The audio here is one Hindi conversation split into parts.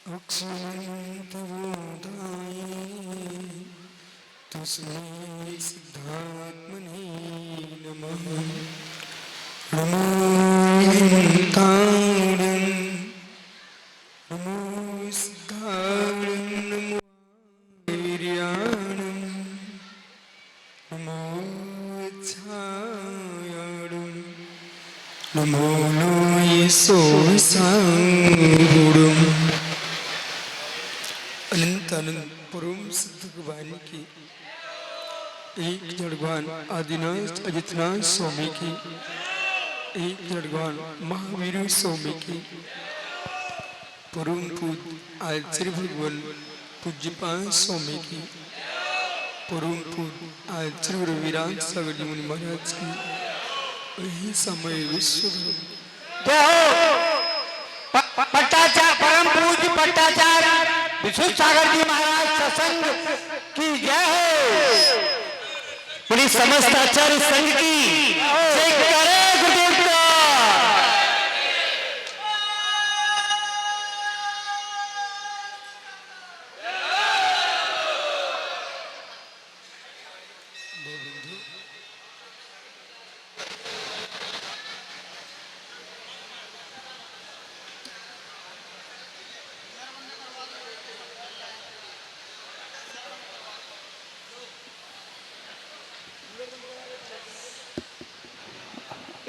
अक्षन्तबोधाय तस्मै सिद्धात्मने नमः। नमो हिंताणं नमो सिद्धाणं नमो वीर्याणं नमो छायाणं नमो लोये सोसांगुणं। अनंत अनंत परम सिद्ध भगवान की एक जड़वान आदिनाथ अजितनाथ स्वामी की एक जड़वान महावीर स्वामी की परम पूज आचार्य भगवान पूज्यपाल स्वामी की परम पूज आचार्य रविराज सागर जी मुनि महाराज की वही समय विश्व पट्टाचार्य परम पूज्य पट्टाचार्य विश्व सागर जी महाराज सत्संग की जय हो। पूरी समस्त आचार्य संघ की जय करे गुरुदेव का।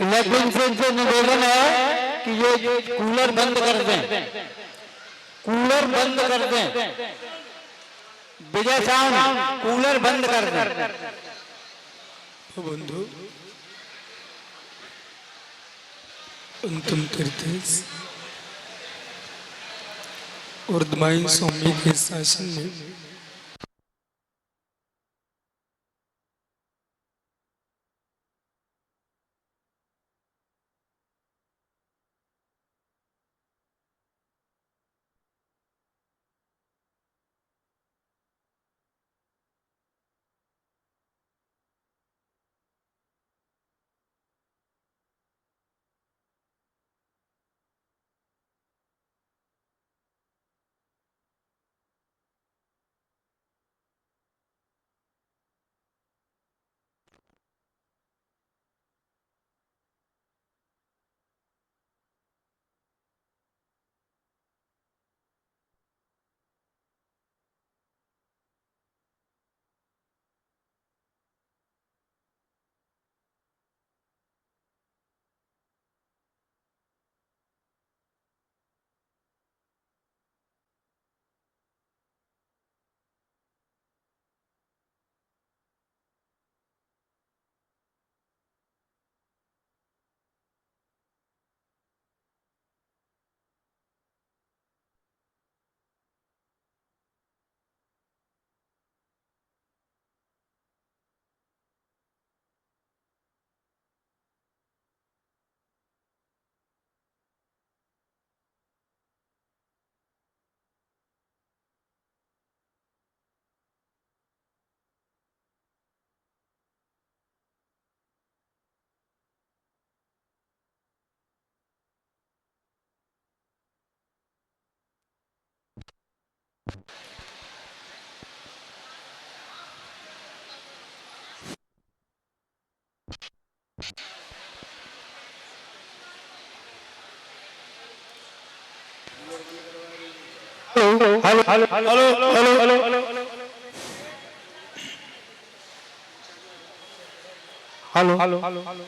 इलेक्ट्रिक से निवेदन है कि ये कूलर बंद कर दें, कूलर बंद कर दें। विजय साउंड कूलर बंद कर दें। बंधु अंतिम तीर्थ और दमाइन स्वामी के शासन में hello hello hello hello hello hello hello hello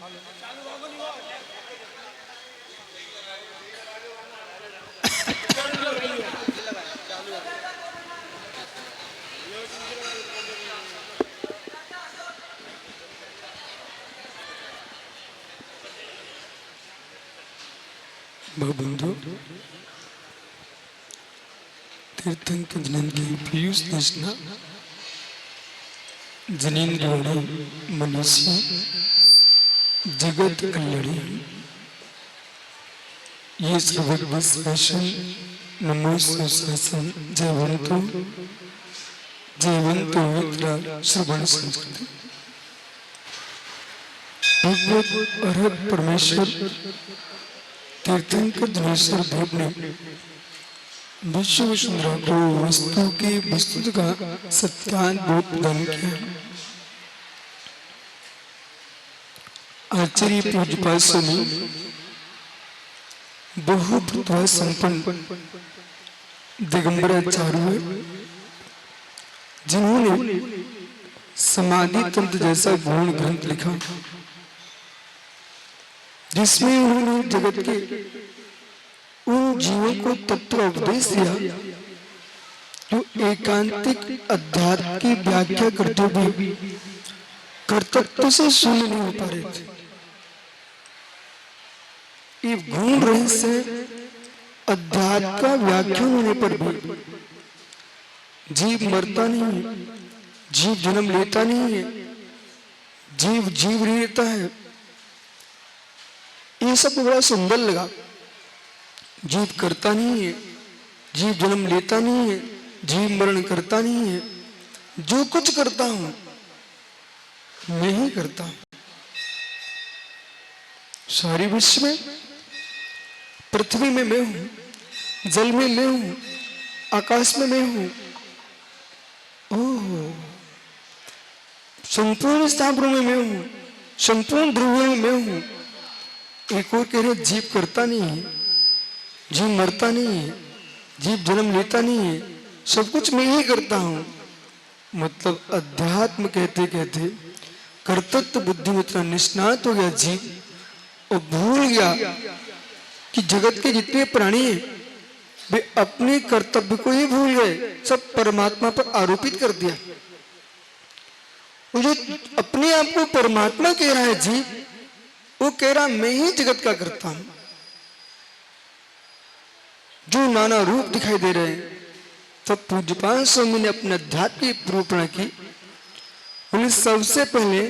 बंधु तीर्थंकर जनन पीयूष दर्शना जनीन गौड़ी मनुष्य जगत कल्याणी ये सर्वज्ञ शासन नमो शासन जयवंतो जयवंतो मित्रा श्रवण संस्कृति भगवत अर्हत परमेश्वर तीर्थंकर दिनेश्वर देव ने विश्व सुंदरा को वस्तु की वस्तु का सत्यानुभूत धन किया। आचार्य पूज्यपाद स्वामी बहु प्रतिभा संपन्न दिगंबराचार्य जिन्होंने समाधि तंत्र जैसा गौण ग्रंथ लिखा, जिसमें उन्होंने जगत के उन जीवों को तत्व उपदेश दिया जो एकांतिक अध्यात्म की व्याख्या करते हुए कर्तव्य से शून्य नहीं हो पा रहे थे। ये गूढ़ रहस्य अध्यात्म का व्याख्यान होने पर भी जीव मरता नहीं है, जीव जन्म लेता नहीं है, जीव जीव रहता है, ये सब बड़ा सुंदर लगा। जीव करता नहीं है, जीव जन्म लेता नहीं है, जीव मरण करता नहीं है, जो कुछ करता हूं मैं ही करता हूं। सारी विश्व में, पृथ्वी में मैं हूं, जल में मैं हूं, आकाश में मैं हूं, ओह संपूर्ण स्थावरों में मैं हूं, संपूर्ण ध्रुवों में मैं हूं। एक और कह रहे जीव करता नहीं है, जीव मरता नहीं है, जीव जन्म लेता नहीं है, सब कुछ मैं ही करता हूं। मतलब अध्यात्म कहते कहते कर्तव्य बुद्धि में इतना निष्णात हो गया जीव और भूल गया कि जगत के जितने प्राणी हैं वे अपने कर्तव्य को ही भूल गए, सब परमात्मा पर आरोपित कर दिया। वो जो अपने आप को परमात्मा कह रहा है जीव, वो कह रहा मैं ही जगत का करता हूं। जो नाना रूप दिखाई दे रहे हैं, तब पूज्यपाद स्वामी ने अपने अध्यात्म की निरूपण की। उन्हें सबसे पहले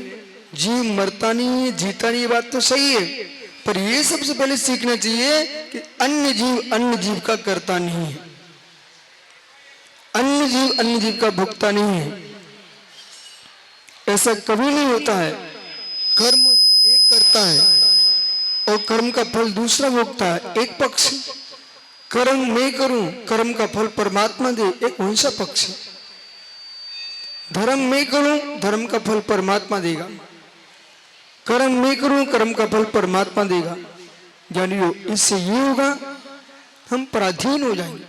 जीव मरता नहीं है, जीता नहीं, ये बात तो सही है, पर यह सबसे पहले सीखना चाहिए कि अन्य जीव का करता नहीं है, अन्य जीव का भुगता नहीं है। ऐसा कभी नहीं होता है। कर्म एक करता है और कर्म का फल दूसरा भोगता है, एक पक्ष। कर्म मैं करूं, कर्म का फल परमात्मा दे, एक वैसा पक्ष। धर्म मैं करूं, धर्म का फल परमात्मा देगा। कर्म मैं करूं, कर्म का फल परमात्मा देगा। जानियो, इससे ये होगा हम पराधीन हो जाएंगे।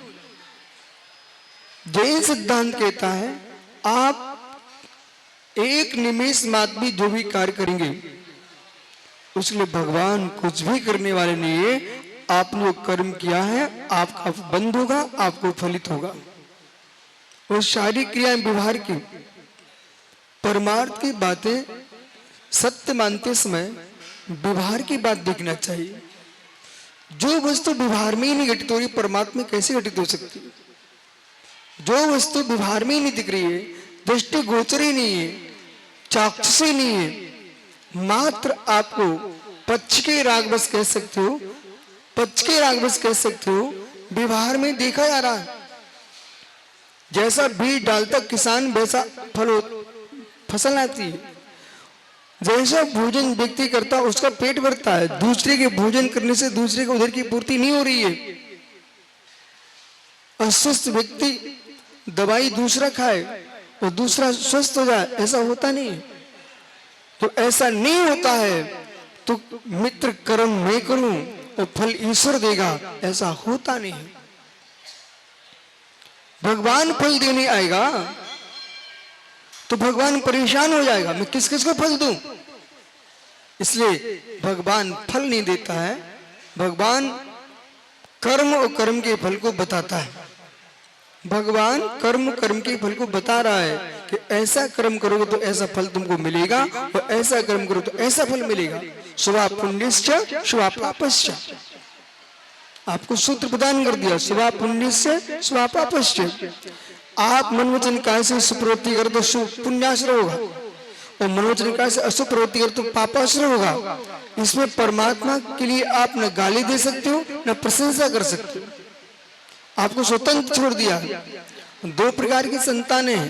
जैन सिद्धांत कहता है आप एक निमेष मात्र भी जो भी कार्य करेंगे उसके भगवान कुछ भी करने वाले नहीं है। आपने जो कर्म किया है आपका बंद होगा, आपको फलित होगा। और सारी क्रियाएं व्यवहार की, परमार्थ की बातें सत्य मानते समय व्यवहार की बात देखना चाहिए। जो वस्तु व्यवहार में ही नहीं घटित हो रही, परमात्मा कैसे घटित हो सकती? जो वस्तु व्यवहार में ही नहीं दिख रही है, दृष्टि गोचर ही नहीं है, चाक्षुष ही नहीं है, मात्र आपको पक्ष के रागवश कह सकते हो, पक्ष के रागवश कह सकते हो, व्यवहार में देखा जा रहा है। जैसा बीज डालता किसान वैसा फसल आती है। जैसा भोजन व्यक्ति करता उसका पेट भरता है, दूसरे के भोजन करने से दूसरे को उधर की पूर्ति नहीं हो रही है। अस्वस्थ व्यक्ति दवाई दूसरा खाए और दूसरा स्वस्थ हो जाए, ऐसा होता नहीं। तो ऐसा नहीं होता है तो मित्र कर्म मैं करूं और फल ईश्वर देगा, ऐसा होता नहीं। भगवान फल देने आएगा तो भगवान परेशान हो जाएगा, मैं किस किस को फल दूं। इसलिए भगवान फल नहीं देता है, भगवान कर्म और कर्म के फल को बताता है। भगवान कर्म के फल को बता रहा है कि ऐसा कर्म करोगे तो ऐसा फल तुमको मिलेगा और ऐसा कर्म करो तो ऐसा फल मिलेगा। शुभा पुण्यश्च शुभा पापश्च, आपको सूत्र प्रदान कर दिया। शुभा पुण्यश्च शुभा पापश्च। आप मन वचन काया से सुप्रवृत्ति करो तो शुभ पुण्याश्रय होगा और मनोवचन काया से अशुभ प्रवृत्ति करो तो पापाश्रय होगा। इसमें परमात्मा के लिए आप न गाली दे सकते हो न प्रशंसा कर सकते हो, आपको स्वतंत्र छोड़ दिया। दो प्रकार की संतानें हैं,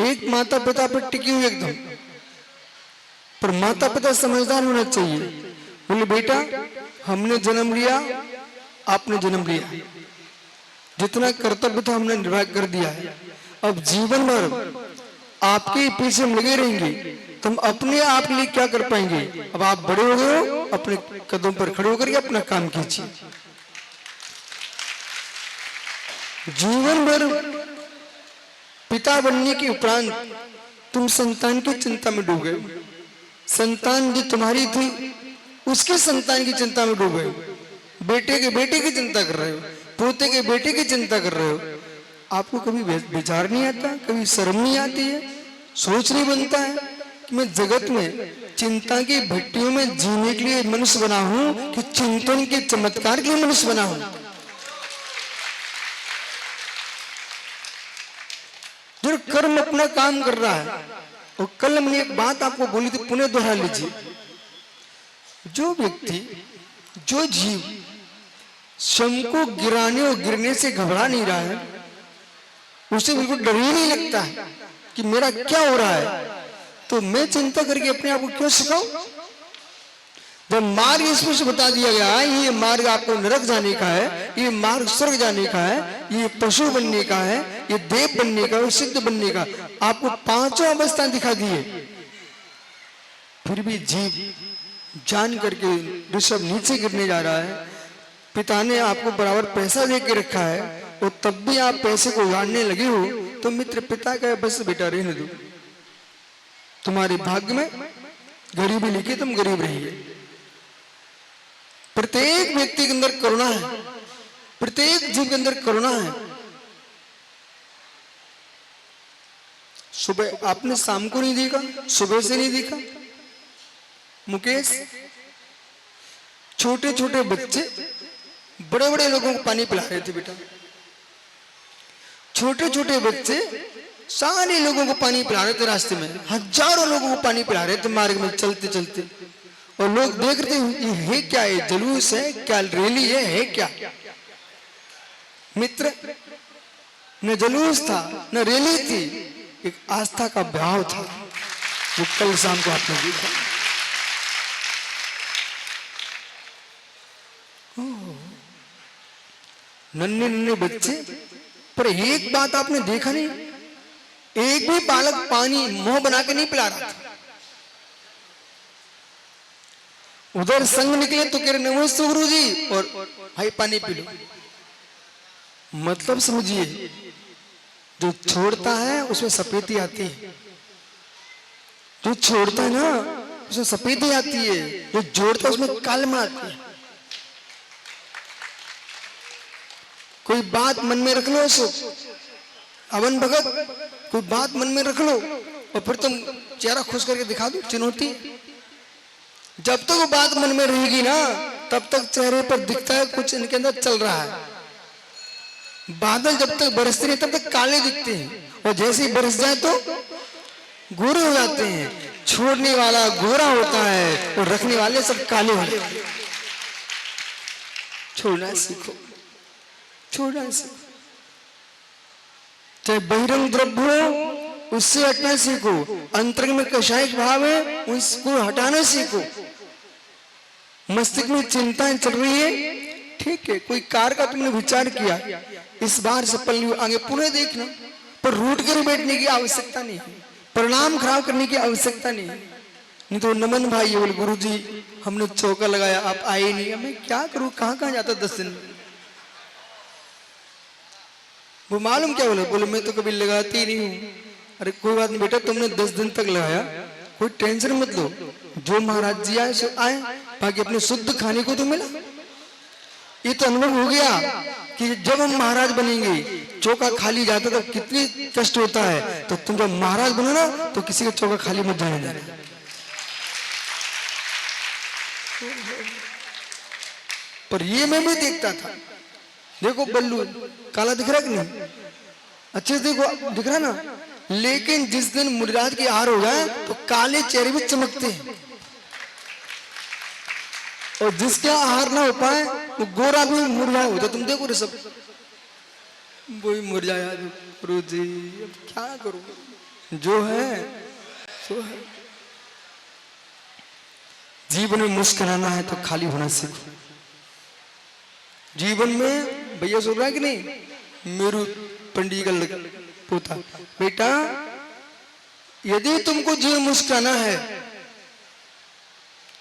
एक माता पिता पर टिकी हुई एकदम, पर माता पिता समझदार होना चाहिए। बोले बेटा हमने जन्म लिया, आपने जन्म लिया, जितना कर्तव्य था हमने निर्वाह कर दिया है। अब जीवन भर आपके पीछे हम लगे रहेंगे तो हम अपने आप के लिए क्या कर पाएंगे? अब आप बड़े हो गए हो, अपने कदम पर खड़े होकर के अपना काम कीजिए। जीवन भर पिता बनने के उपरांत तुम संतान की चिंता में डूब गए। संतान जो तुम्हारी थी उसके संतान की चिंता में डूब गए। बेटे के बेटे की चिंता कर रहे हो, पोते के बेटे की चिंता कर रहे हो। आपको कभी विचार नहीं आता, कभी शर्म नहीं आती है, सोच नहीं बनता है कि मैं जगत में चिंता की भट्टियों में जीने के लिए मनुष्य बना हूं कि चिंतन के चमत्कार के लिए मनुष्य बना हूं। जो कर्म अपना काम कर रहा है, और कल मैंने एक बात आपको बोली थी, पुनः दोहरा लीजिए। जो व्यक्ति, जो जीव स्वयं को गिराने और गिरने से घबरा नहीं रहा है, उसे बिल्कुल डर ही नहीं लगता है कि मेरा क्या हो रहा है, तो मैं चिंता करके अपने आप को क्यों सिखाऊं? जब मार्ग इसमें से बता दिया गया है, ये मार्ग आपको नरक जाने का है, ये मार्ग स्वर्ग जाने का है, ये पशु बनने का है, ये देव बनने का है, सिद्ध बनने का, आपको पांचों अवस्था दिखा दिए, फिर भी जीव जान करके ऋषभ नीचे गिरने जा रहा है। पिता ने आपको बराबर पैसा दे के रखा है और तब भी आप पैसे को उड़ाने लगे हो, तो मित्र पिता का बस बेटा रहने दो, तुम्हारे भाग्य में गरीबी लिखी, तुम गरीब रहिए। प्रत्येक व्यक्ति के अंदर करुणा है, प्रत्येक जीव के अंदर करुणा है। सुबह आपने शाम को नहीं देखा, सुबह से नहीं देखा मुकेश, छोटे छोटे बच्चे बड़े बड़े लोगों को पानी पिला रहे थे बेटा। छोटे छोटे बच्चे सारे लोगों को पानी पिला रहे थे, रास्ते में हजारों लोगों को पानी पिला रहे थे मार्ग में चलते चलते, और लोग देख रहे थे ये है क्या, है जुलूस है क्या, रैली है क्या? मित्र, न जुलूस था न रैली थी, एक आस्था का भाव था जो कल शाम को आपने देखा। नन्हे नन्हे बच्चे, पर एक बात आपने देखा नहीं, एक भी बालक पानी मुंह बना के नहीं पिला रहा था। उधर संग निकले तो कह रहे नमस्ते गुरु जी, और भाई पानी पी लो। मतलब समझिए, जो छोड़ता है उसमें सफेदी आती है, जो छोड़ता है ना उसमें सफेदी आती है, जो जोड़ता है उसमें कालमा आती है। कोई बात मन में रख लो, अवन भगत, कोई बात मन में रख लो और फिर तुम चेहरा खुश करके दिखा दो, चुनौती। जब तक वो बात मन में रहेगी ना, तब तक चेहरे पर दिखता है कुछ इनके अंदर चल रहा है। बादल जब तक बरसते नहीं तब तक काले दिखते हैं, और जैसे ही बरस जाए तो गोरे हो जाते हैं। छोड़ने वाला गोरा होता है और रखने वाले सब काले होते हैं। छोड़ना सीखो, छोड़ना सीखो। चाहे बहिरंग द्रव्य हो उससे हटना सीखो, अंतरंग में कषायिक भाव है उसको हटाना सीखो। मस्तिष्क में चिंताएं चल रही है, ठीक है, कोई कार का तुमने विचार किया, इस बार सफल नहीं, आगे पुनः देखना, पर रूट कर बैठने की आवश्यकता नहीं है, परिणाम खराब करने की आवश्यकता नहीं है। नहीं तो नमन भाई बोले गुरु जी हमने चौका लगाया आप आए नहीं, मैं क्या करूं, कहां कहां जाता 10 दिन। वो मालूम क्या बोले, बोले मैं तो कभी लगाती ही नहीं हूं। अरे कोई बात नहीं बेटा, तुमने 10 दिन तक लगाया, कोई टेंशन मत लो, जो महाराज जी आए सो आए, बाकी अपने शुद्ध खाने को तो मिला। ये तो अनुभव हो गया कि जब हम महाराज बनेंगे, चौका खाली जाता तो कितनी कष्ट होता है, तो तुम जब महाराज बनो ना तो किसी का चौका खाली मत जाने देना। पर ये मैं भी देखता था, देखो बल्लू काला दिख रहा कि नहीं, अच्छे से देखो दिख रहा ना, लेकिन जिस दिन मुनिराज की हार हो जाए तो काले चेहरे भी चमकते हैं, और जिसके आहार ना हो पाए वो गोरा भी मुरझा होता। तुम देखो रे, सब वही मुरझाया गुरु जी, अब क्या करूं, जो है सो है। जीवन में मुस्कुराना है तो खाली होना सीखो। जीवन में भैया सुन रहा है कि नहीं, मेरू पंडित का पोता, बेटा यदि तुमको जीवन मुस्कुराना है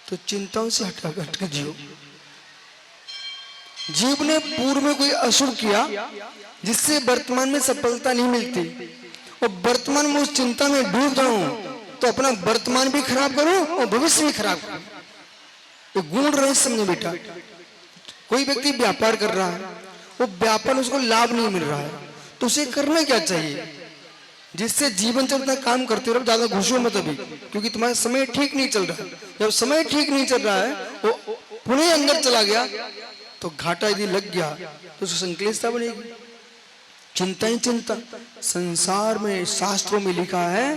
तो चिंताओं से हट के जियो। जीव ने पूर्व में कोई अशुभ किया जिससे वर्तमान में सफलता नहीं मिलती, और वर्तमान में उस चिंता में डूब जाऊं तो अपना वर्तमान भी खराब करूं और भविष्य भी खराब करूं। तो गुण रहे समझे बेटा। कोई व्यक्ति व्यापार कर रहा है, वो व्यापार उसको लाभ नहीं मिल रहा है, तो उसे करना क्या चाहिए? जिससे जीवन चलता काम करते रहो, ज्यादा घुसो मत अभी, क्योंकि तुम्हारा समय ठीक नहीं चल रहा है। जब समय ठीक नहीं चल रहा है, वो पुणे अंदर चला गया तो घाटा यदि लग गया तो उसको संक्लेशता बनेगी। चिंता ही चिंता। संसार में शास्त्रों में लिखा है,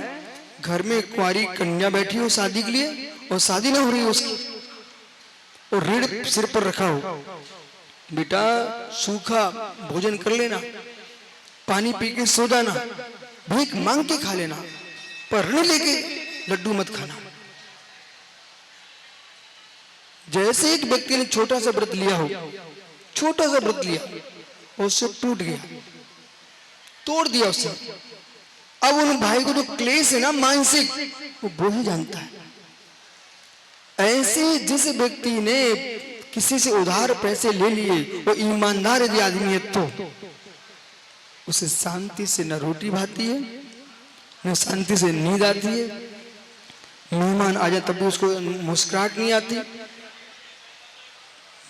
घर में कुंवारी कन्या बैठी हो शादी के लिए और शादी ना हो रही हो उसकी, और ऋण सिर पर रखा हो, बेटा सूखा भोजन कर लेना, पानी पी के सो जाना, भीख मांग के खा लेना, पर ऋण लेके लड्डू मत खाना। जैसे एक व्यक्ति ने छोटा सा व्रत लिया हो, छोटा सा व्रत लिया और उससे टूट गया, तोड़ दिया उससे, अब उन भाई को जो क्लेश है ना मानसिक, वो ही जानता है। ऐसे जिस व्यक्ति ने किसी से उधार पैसे ले लिए, वो ईमानदार यदि आदमी है तो उसे शांति से न रोटी भाती है, न शांति से नींद आती है। मेहमान आ जाए तब भी उसको मुस्कुराहट नहीं आती।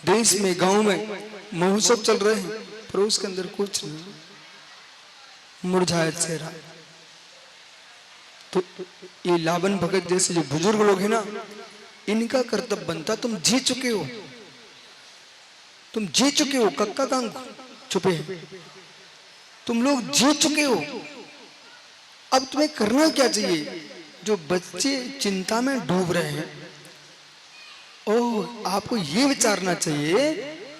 देश में गांव में महोत्सव चल रहे हैं, पर उसके अंदर कुछ नहीं, मुरझाया चेहरा। तो ये लावन भगत जैसे जो बुजुर्ग लोग हैं ना, इनका कर्तव्य बनता, तुम जी चुके हो, तुम जी चुके हो, कक्का कांग छुपे हैं, तुम लोग जी चुके हो। अब तुम्हें करना क्या चाहिए? जो बच्चे चिंता में डूब रहे हैं, ओह आपको ये विचारना चाहिए,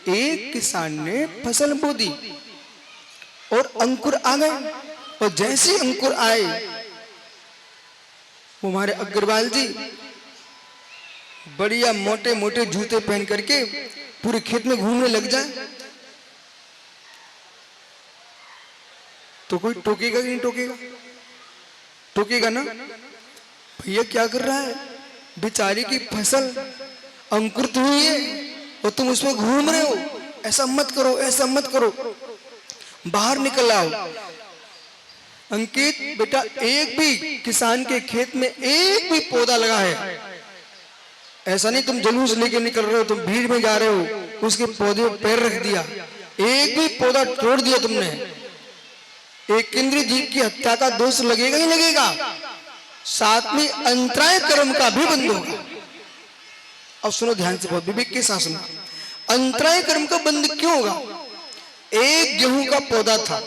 एक किसान ने फसल बो दी और अंकुर आ गए, और जैसे अंकुर आए, वो हमारे अग्रवाल जी बढ़िया मोटे मोटे जूते पहन करके पूरे खेत में घूमने लग जाए तो कोई टोकेगा कि नहीं टोकेगा? टोकेगा ना। भैया क्या कर रहा है, बेचारी की फसल अंकुरित हुई है और तुम उसमें घूम रहे हो, ऐसा मत करो, ऐसा मत करो, बाहर निकल आओ। अंकित बेटा, एक भी किसान के खेत में एक भी पौधा लगा है, ऐसा नहीं तुम जुलूस लेके निकल रहे हो, तुम भीड़ में जा रहे हो, उसके पौधे पर पैर रख दिया, एक भी पौधा तोड़ दिया तुमने, एक इंद्रिय जीव की हत्या का दोष लगेगा ही लगेगा, साथ में अंतराय कर्म का भी बंद होगा। अब सुनो ध्यान से, बहुत विवेक के साथ सुनो। अंतराय कर्म का बंद क्यों होगा? एक गेहूं का पौधा था,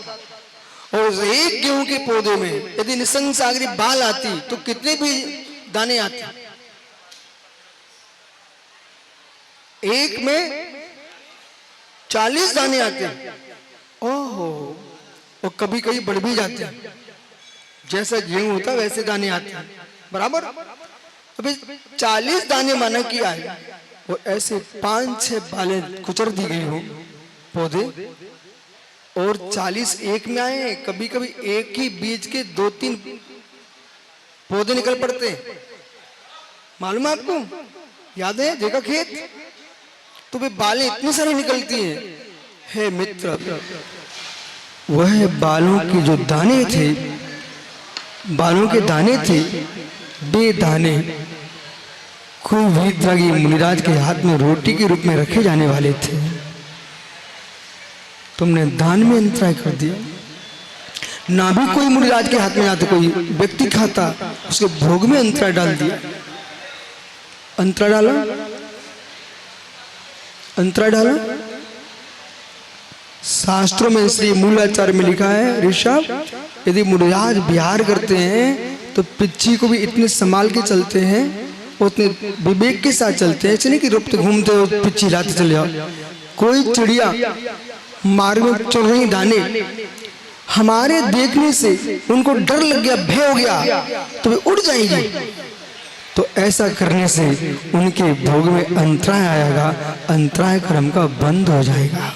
और एक गेहूं के पौधे में यदि निसंग सागरी बाल आती तो कितने भी दाने आते? एक में 40 दाने आते हैं। ओहो, और कभी कभी बढ़ भी जाते हैं, जैसा गेहूं होता वैसे दाने आते हैं, बराबर। अभी 40 दाने माना किया है, और ऐसे 5-6 बालें कुचर दी गई हो पौधे, और 40 एक में आए। कभी कभी एक ही बीज के 2-3 पौधे निकल पड़ते हैं, मालूम है आपको? याद है, देखा खेत? तो वे बालें इतनी सारी निकलती हैं। हे मित्र, वह बालों के जो दाने थे, बालों के दाने थे, बे दाने कोई वीतरागी मुनिराज के हाथ में रोटी के रूप में रखे जाने वाले थे, तुमने दान में अंतराय कर दिया। ना भी कोई मुनिराज के हाथ में आते, कोई व्यक्ति खाता, उसके भोग में अंतराय डाल दिया। अंतराय डाला, अंतराय डाला। शास्त्रों में श्री मूलाचार्य में लिखा है, ऋषभ, यदि मुनिराज विहार करते हैं तो पिच्ची को भी इतने संभाल के चलते हैं, उतने विवेक के साथ चलते हैं। ऐसे नहीं कि रुपते घूमते हो पिच्ची लाते चले जाओ। कोई चिड़िया मार्ग में चल रही दाने, हमारे देखने से उनको डर लग गया, भय हो गया, तो वे उड़ जाएंगे। तो ऐसा करने से उनके भोग में अंतराय आएगा, अंतराय कर्म का बंद हो जाएगा।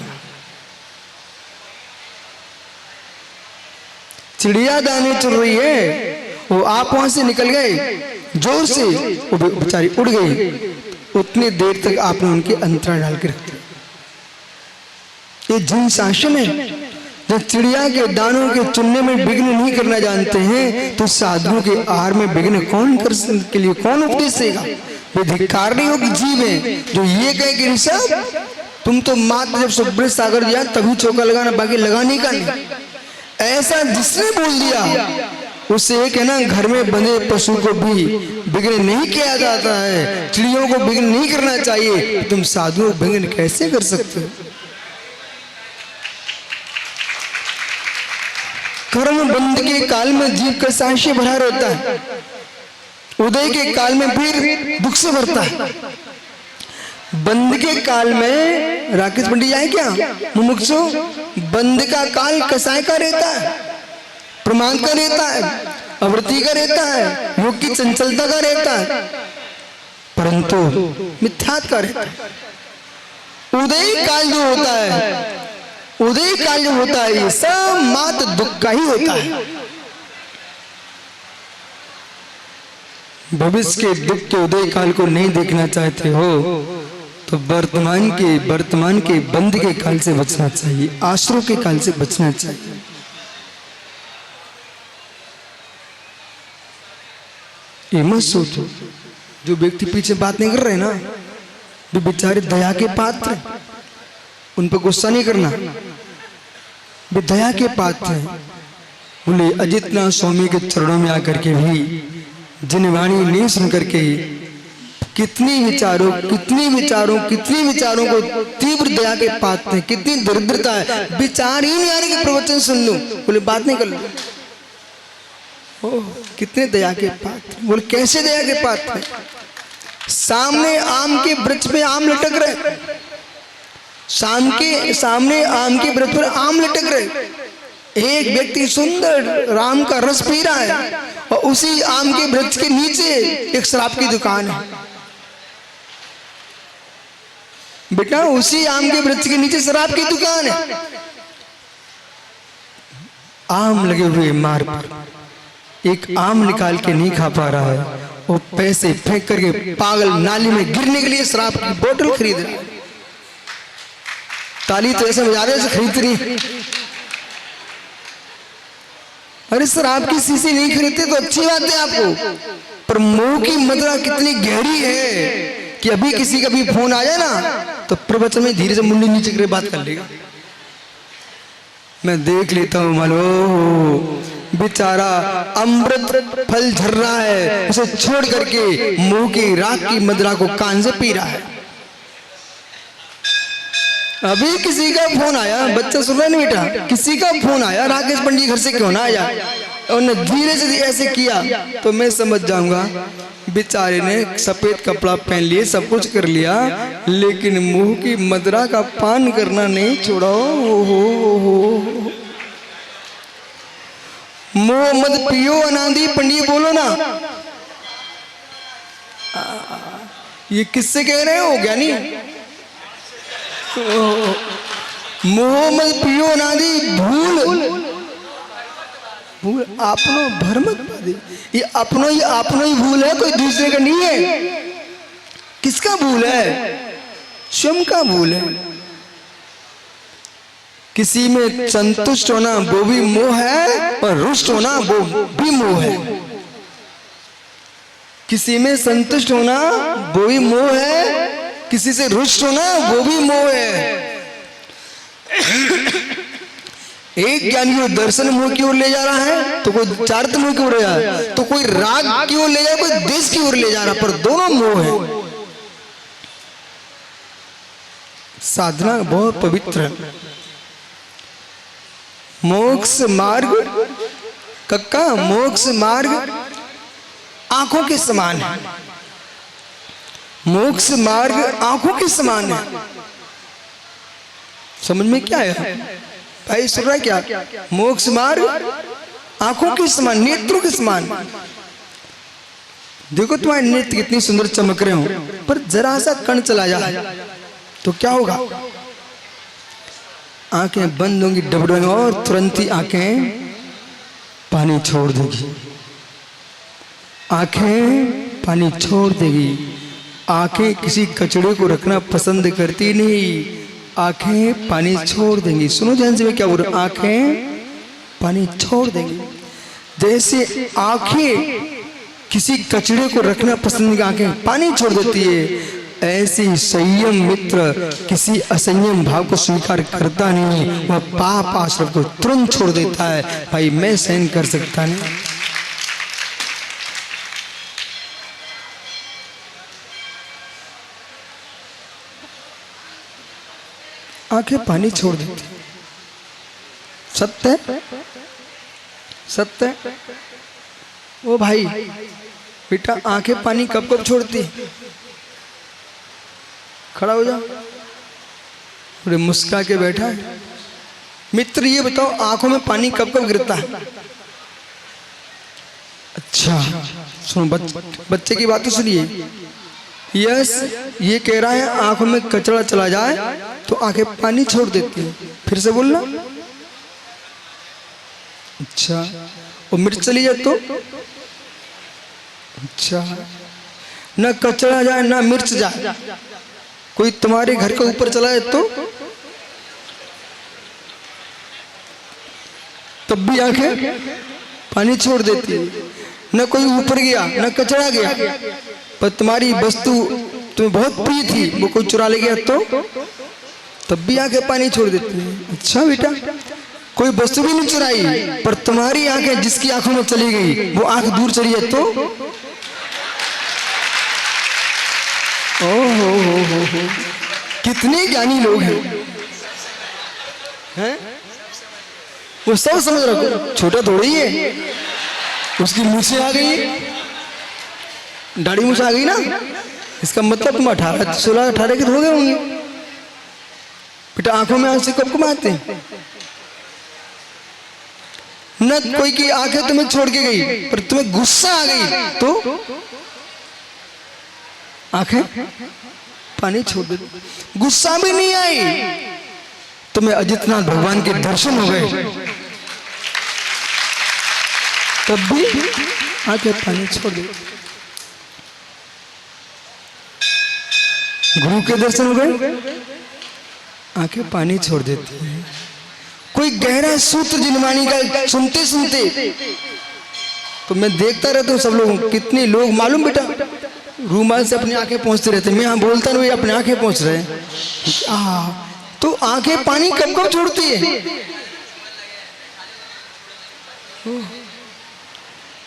चिड़िया दाने चुन रही है, वो आप वहां से निकल गए जोर से, वो बेचारी उड़ गई। उतनी देर तक आपने उनके अंतरा डाल के रख दिया। ये जिन शासन है, जब चिड़िया के दानों के चुनने में विघ्न नहीं करना जानते हैं, तो साधुओं के आहार में विघ्न कौन कर के लिए कौन उपदेश देगा? धिक्कार नहीं होगी जीव है जो ये कहे कि ऋषभ तुम तो मात्र जब सुब्रत सागर दिया तभी चौका लगाना, बाकी लगाने का नहीं। ऐसा जिसने बोल दिया उससे एक है ना, घर में बंधे पशु को भी विघ्न नहीं किया जाता है, चिड़ियों को विघ्न नहीं करना चाहिए, तुम साधुओं को विघ्न कैसे कर सकते हो? कर्म बंद के काल में जीव का सांशे भरा रहता है, उदय के काल में फिर दुख से भरता है। बंद के काल में राकेश पंडित जाए क्या मुमुक्षु, बंद का काल कसाय का रहता है, प्रमाद का रहता है, अवृत्ति का रहता है, योग की चंचलता का रहता है, परंतु मिथ्यात्व का रहता है। उदय काल जो होता है, उदय काल जो होता है, ये सब मात्र दुख का ही होता है। भविष्य के दुख के उदय काल को नहीं देखना चाहते हो तो वर्तमान के बंद के काल से बचना चाहिए, आश्रय के काल से बचना चाहिए। ये मत सोचो, जो व्यक्ति पीछे बात नहीं कर रहे ना, वे बेचारे दया के पात्र, उन पर गुस्सा नहीं करना, वे दया के पात्र हैं। बोले अजितना स्वामी के चरणों में आकर के भी जिन वाणी नहीं सुन करके कितनी विचारों को तीव्र दया के पात्र हैं, कितनी दरिद्रता है, विचार ही नहीं आ रही कि प्रवचन सुन लूं, बोले बात नहीं कर लो। ओह कितने दया के पात्र, बोले कैसे दया के पात्र हैं? सामने आम के वृक्ष पे आम लटक रहे, सामने आम के वृक्ष पर आम लटक रहे, एक व्यक्ति सुंदर राम का रस पी रहा है और उसी आम के वृक्ष के नीचे एक शराब की दुकान है। बेटा उसी आम के वृक्ष के नीचे शराब की दुकान है, आम लगे हुए मार पर, एक आम निकाल के नहीं खा पा रहा है, वो पैसे फेंक करके पागल नाली में गिरने के लिए शराब की बोतल खरीद रहा है। ताली तो ऐसे बजा रहे जैसे खरीद रही। अरे शराब की शीशी नहीं खरीदते तो अच्छी बात है आपको, पर मोह की मुद्रा कितनी गहरी है कि अभी किसी का भी फोन आ जाए ना तो प्रवचन में धीरे से मुंडी नीचे करके बात कर लेगा। मैं देख लेता हूँ, मानो बेचारा अमृत फल झर रहा है, उसे छोड़ करके मुंह की राख की मदिरा को कान से पी रहा है। अभी किसी का फोन आया, बच्चा सुन रहा नहीं बेटा, किसी का फोन आया, राकेश पंडित घर से क्यों ना आया, उन्होंने धीरे से ऐसे किया तो मैं समझ जाऊंगा बेचारे ने सफेद कपड़ा पहन लिए, सब कुछ कर लिया, लेकिन मुंह की मदिरा का पान करना नहीं छोड़ा। हो मोह मत पियो अनादि पंडित बोलो ना, ये किससे कह रहे हो ज्ञानी? मोह मत पियो अनादि भूल आपनो भरमत पादे, ये अपनो ही भूल है, कोई दूसरे का नहीं है। किसका भूल है? स्वयं का भूल है। किसी में संतुष्ट होना वो भी मोह है और रुष्ट होना वो भी मोह है। किसी में संतुष्ट होना वो भी मोह है, किसी से रुष्ट होना वो भी मोह है। एक ज्ञानी को दर्शन मोह की ओर ले जा रहा है तो कोई चारित्र मोह की ओर ले जा रहा है, तो कोई राग की ओर ले जा रहा है, कोई देश की ओर ले जा रहा है, पर दोनों मोह है। साधना बहुत पवित्र है। मोक्ष मार्ग कक्का, मोक्ष मार्ग आंखों के समान है। मोक्ष मार्ग आंखों के समान है। समझ में क्या है भाई? सुन रहा है क्या? मोक्ष मार्ग आंखों के समान, नेत्रों के समान। देखो तुम्हारे नेत्र कितनी सुंदर चमक रहे हो, पर जरा सा कण चला जाए तो क्या होगा? आंखें बंद होंगी, डबडोंगी और तुरंत ही आंखें पानी छोड़ देगी, आंखें पानी छोड़ देगी। आंखें किसी कचड़े को रखना पसंद करती नहीं, आंखें पानी छोड़ देंगी। सुनो ध्यान से मैं क्या बोल रहा हूं, आंखें पानी छोड़ देंगी। जैसे आंखें किसी कचड़े को रखना पसंद नहीं, आंखें पानी छोड़ देती है, ऐसे ही संयम मित्र किसी असंयम भाव को स्वीकार करता नहीं, वह पाप आश्रम को तुरंत छोड़ देता है। भाई मैं सहन कर सकता नहीं। आंखें पानी छोड़ देती, सत्य सत्य। ओ भाई बेटा, आंखें पानी कब कब छोड़ती है? खड़ा हो जाओ, पूरे मुस्का के बैठा है। मित्र ये बताओ, आंखों में पानी कब कब गिरता है? अच्छा सुनो, बच्चे की बात तो सुनिए। यस, ये कह रहा है आंखों में कचरा चला जाए तो आंखें पानी छोड़ देती है। फिर से बोलना। अच्छा, और मिर्च चली जाए तो? अच्छा, ना कचरा जाए ना मिर्च जाए, कोई तुम्हारे घर के ऊपर चला जाए तो? तब भी आंखें पानी छोड़ देती है। न कोई ऊपर गया न कचरा गया, पर तुम्हारी वस्तु तुम्हें बहुत प्रिय थी, वो कोई चुरा ले गया तो? तब भी आंखें पानी छोड़ देती है। अच्छा बेटा, कोई वस्तु भी नहीं चुराई, पर तुम्हारी आंखें जिसकी आंखों में चली गई वो आंख दूर चली है तो? हो, कितने ज्ञानी लोग हैं? वो सब समझ रखो, छोटा थोड़ी है। उसकी मूछें आ गई, दाढ़ी मूछ आ गई ना, इसका मतलब तुम 16-18 के हो गए होंगे। बेटा आंखों में आंसू कब कब आते हैं? न कोई की आंखें तुम्हें छोड़ के गई, पर तुम्हें गुस्सा आ गई तो आंखें पानी छोड़ दे। गुस्सा भी नहीं आई, तुम्हें अजितनाथ भगवान के दर्शन हो गए, तब भी आंखें पानी छोड़ दे। गुरु के दर्शन हो गए, आंखें पानी छोड़ देती है। कोई गहरा सूत्र जिनवाणी का सुनते सुनते तो मैं देखता रहता हूँ, सब लोग कितने लोग मालूम बेटा रूमाल से अपनी आंखें पहुंचते रहते, मैं यहाँ बोलता नहीं, अपने आंखें पहुंच रहे हैं। तो आंखें पानी कब कब छोड़ती है?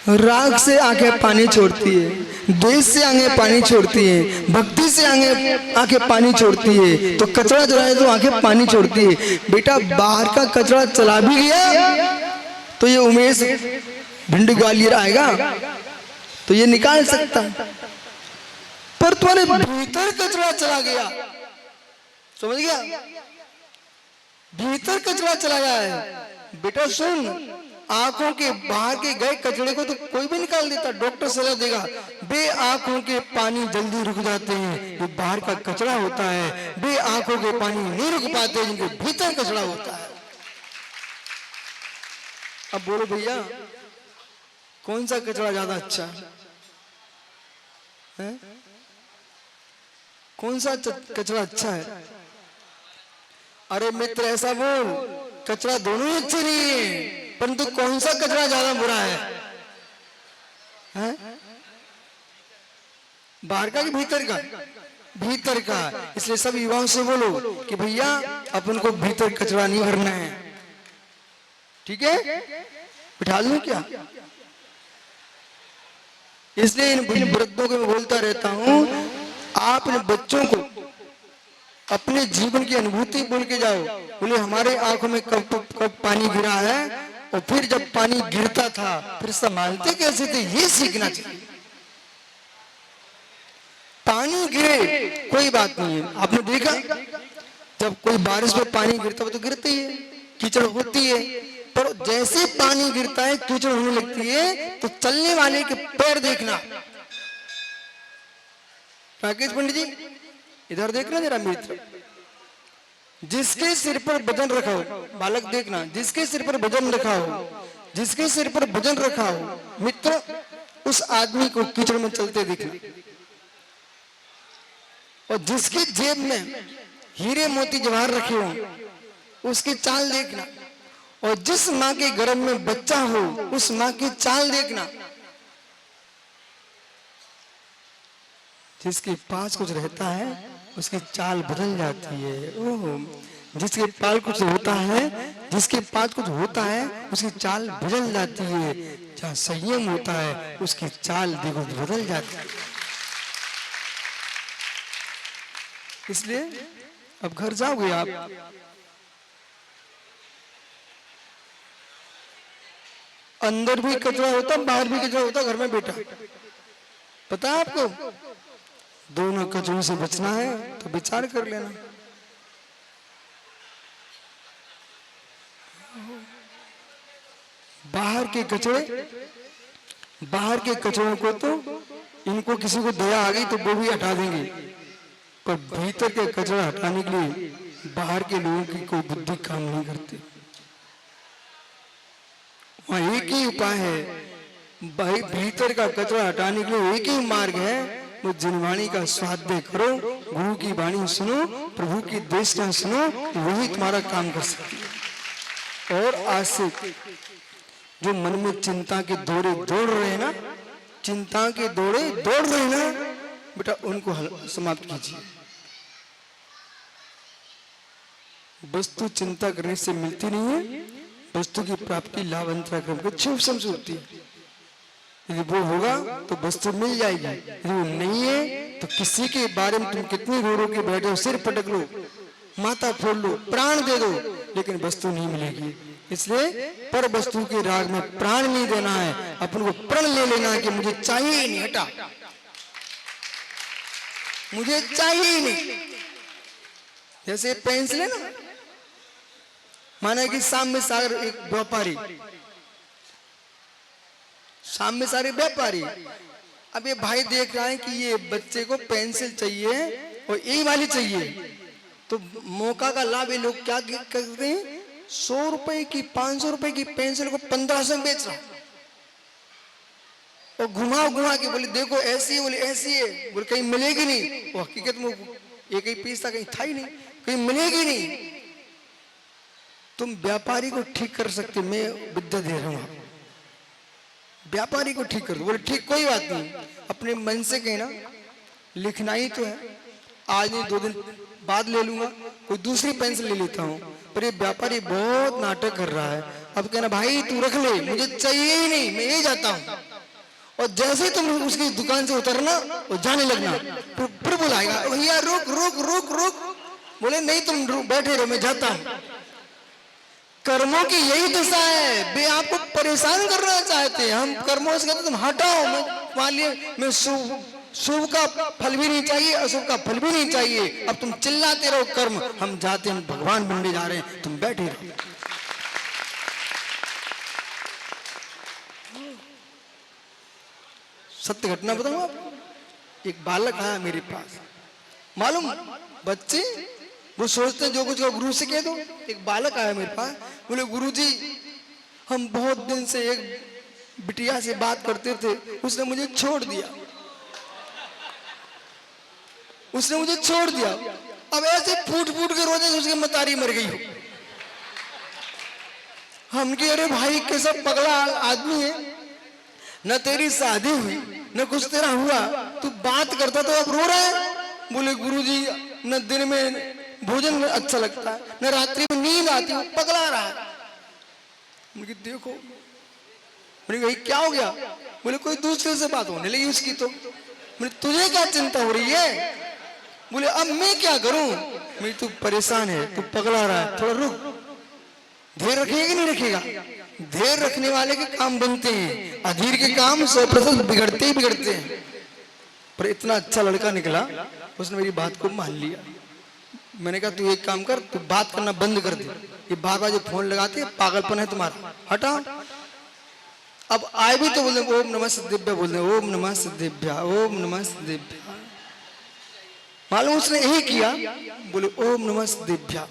राग से आंखें पानी छोड़ती है, द्वेष से आंखें पानी छोड़ती है, भक्ति से आंखें पानी छोड़ती है, तो कचरा चलाए तो आंखें पानी छोड़ती है। बेटा बाहर का कचरा चला भी गया तो ये उमेश भिंड ग्वालियर आएगा तो ये निकाल सकता, पर तुम्हारे भीतर कचरा चला गया, समझ गया? भीतर कचरा चला गया है। बेटा सुन, आंखों के बाहर के गए कचरे को तो कोई भी निकाल देता, डॉक्टर सलाह देगा, बे आंखों के पानी जल्दी रुक जाते हैं, जो बाहर का कचरा होता है, बे आंखों के पानी नहीं रुक पाते जिनके भीतर कचरा होता है। अब बोलो भैया, कौन सा कचरा ज्यादा अच्छा है? कौन सा कचरा अच्छा है? अरे मित्र ऐसा बोल, कचरा दोनों ही अच्छे नहीं है, परंतु कौन सा कचरा ज्यादा बुरा है? बाहर का कि भीतर का? भीतर का। इसलिए सब युवाओं से बोलो कि भैया अपन को भीतर कचरा नहीं भरना है, ठीक है? बिठा दूं क्या? इसलिए इन वृद्धों को मैं बोलता रहता हूं, आप इन बच्चों को अपने जीवन की अनुभूति बोल के जाओ। बोले हमारे आंखों में कब पानी गिरा है, और फिर जब पानी गिरता था फिर संभालते कैसे थे, ये सीखना चाहिए। पानी गिरे कोई बात नहीं है, आपने देखा जब कोई बारिश में पानी गिरता है तो गिरती है, कीचड़ होती है, पर जैसे पानी गिरता है कीचड़ होने लगती है तो चलने वाले के पैर देखना। राकेश पंडित जी इधर देखना जरा मित्र, जिसके सिर पर वजन रखा हो, बालक देखना, जिसके सिर पर वजन रखा हो, जिसके सिर पर वजन रखा हो मित्र, उस आदमी को कीचड़ में चलते देखना। और जिसकी जेब में हीरे मोती जवाहर रखे हो उसकी चाल देखना। और जिस माँ के गर्भ में बच्चा हो उस माँ की चाल देखना। जिसके पास कुछ रहता है उसकी चाल बदल जाती है। ओह, जिसके पास कुछ होता है, जिसके पास कुछ होता है उसकी चाल बदल जाती है। जहाँ संयम होता है उसकी चाल देखो बदल जाती है। इसलिए अब घर जाओगे आप, अंदर भी कचरा होता बाहर भी कचरा होता घर में बेटा, पता है आपको? दोनों कचरों से बचना है तो विचार कर लेना। बाहर के कचरों को तो इनको किसी को दया आ गई तो वो भी हटा देंगे, पर भीतर के कचरा हटाने के लिए बाहर के लोगों की कोई बुद्धि काम नहीं करती। वहाँ एक ही उपाय है, भीतर का कचरा हटाने के लिए एक ही मार्ग है, वो जिनवाणी का स्वाध्याय करो, गुरु की वाणी सुनो, प्रभु की देशना सुनो, वही तुम्हारा काम कर सकती है। और आज से जो मन में चिंता के दौरे दौड़ रहे हैं ना, चिंता के दौरे दौड़ रहे हैं ना बेटा, उनको समाप्त कीजिए। वस्तु चिंता करने से मिलती नहीं है, वस्तु की प्राप्ति लाभ अंतरा क्रम के शुभ से होती है। यदि वो होगा तो वस्तु मिल जाएगी, यदि वो नहीं है तो किसी के बारे में तुम कितनी रो रो के बैठे हो, सिर पटक लो, माथा फोड़ लो, प्राण दे दो, लेकिन वस्तु नहीं मिलेगी। इसलिए पर वस्तु के राग में प्राण नहीं देना है, अपन को प्रण ले लेना है कि मुझे चाहिए ही नहीं, हटा, मुझे चाहिए ही नहीं। जैसे पेंसिल है ना, माना कि सामने सागर एक व्यापारी, सामने सारे व्यापारी, अब ये भाई देख रहा है कि ये बच्चे को पेंसिल चाहिए और यही वाली चाहिए, तो मौका का लाभ ये लोग क्या करते हैं, 100 रुपए की 500 रुपए की पेंसिल को 1500 में बेच रहा, और घुमा घुमा के बोले देखो ऐसी है, बोले ऐसी है, बोले कहीं मिलेगी नहीं, वो हकीकत में एक ही पीस था, कहीं था ही नहीं, कहीं मिलेगी नहीं। तुम व्यापारी को ठीक कर सकते, मैं विद्या दे रहा हूं, व्यापारी को ठीक कर दो, बोले ठीक कोई बात नहीं, अपने मन से कहना लिखना ही तो है, आज नहीं 2 दिन बाद ले लूंगा, कोई दूसरी पेंसिल ले लेता हूँ। पर ये व्यापारी बहुत नाटक कर रहा है, अब कहना भाई तू रख ले, मुझे चाहिए ही नहीं, मैं यही जाता हूँ। और जैसे ही तुम उसकी दुकान से उतरना और जाने लगना, फिर बुलाएगा भैया रुक रुक रुक रुक, बोले नहीं तुम बैठे रहो, मैं जाता हूँ। कर्मों की यही दशा है, वे आपको परेशान करना चाहते हैं। हम कर्मों से कहते तुम हटाओ, मान लिए मैं शुभ का फल भी नहीं चाहिए, अशुभ का फल भी नहीं चाहिए, अब तुम चिल्लाते रहो कर्म, हम जाते हैं, भगवान बनने जा रहे हैं, तुम बैठे रहो। सत्य घटना बताऊं आपको, एक बालक आया मेरे पास, मालूम बच्चे वो सोचते हैं जो कुछ का गुरु से कह दो। एक बालक आया मेरे पास, बोले गुरुजी हम बहुत दिन से एक बिटिया से बात करते थे, उसने मुझे छोड़ दिया, उसने मुझे छोड़ दिया, अब ऐसे फूट फूट के रोने से उसकी मतारी मर गई हो। हम कह अरे भाई कैसा पगला आदमी है, न तेरी शादी हुई न कुछ तेरा हुआ, तू बात करता तो अब रो रहा है। बोले गुरुजी न दिन में भोजन अच्छा लगता है, न रात्रि में नींद आती है, पगला रहा है। मुझे देखो, मैंने कहा क्या हो गया? बोले कोई दूसरे से बात होने लगी उसकी। तो बोले तुझे क्या चिंता हो रही है? बोले अब मैं क्या करूं? मैं तू परेशान है, तू पगला रहा है, थोड़ा रुक, धैर्य रखेगा कि नहीं रखेगा? धैर्य रखने वाले के काम बनते हैं, अधीर के काम 100% बिगड़ते ही बिगड़ते हैं। पर इतना अच्छा लड़का निकला, उसने मेरी बात को मान लिया। मैंने कहा तू एक काम कर, तू बात करना बंद कर दे, ये बार बार जो फोन लगाते हैं पागलपन है तुम्हारा, हटा। अब आए भी तो बोल रहे ओम नमः सिद्धिभ्या, बोल रहे ओम नमः सिद्धिभ्या, ओम नमः सिद्धिभ्या। मालूम उसने यही किया, बोले ओम नमः सिद्धिभ्या।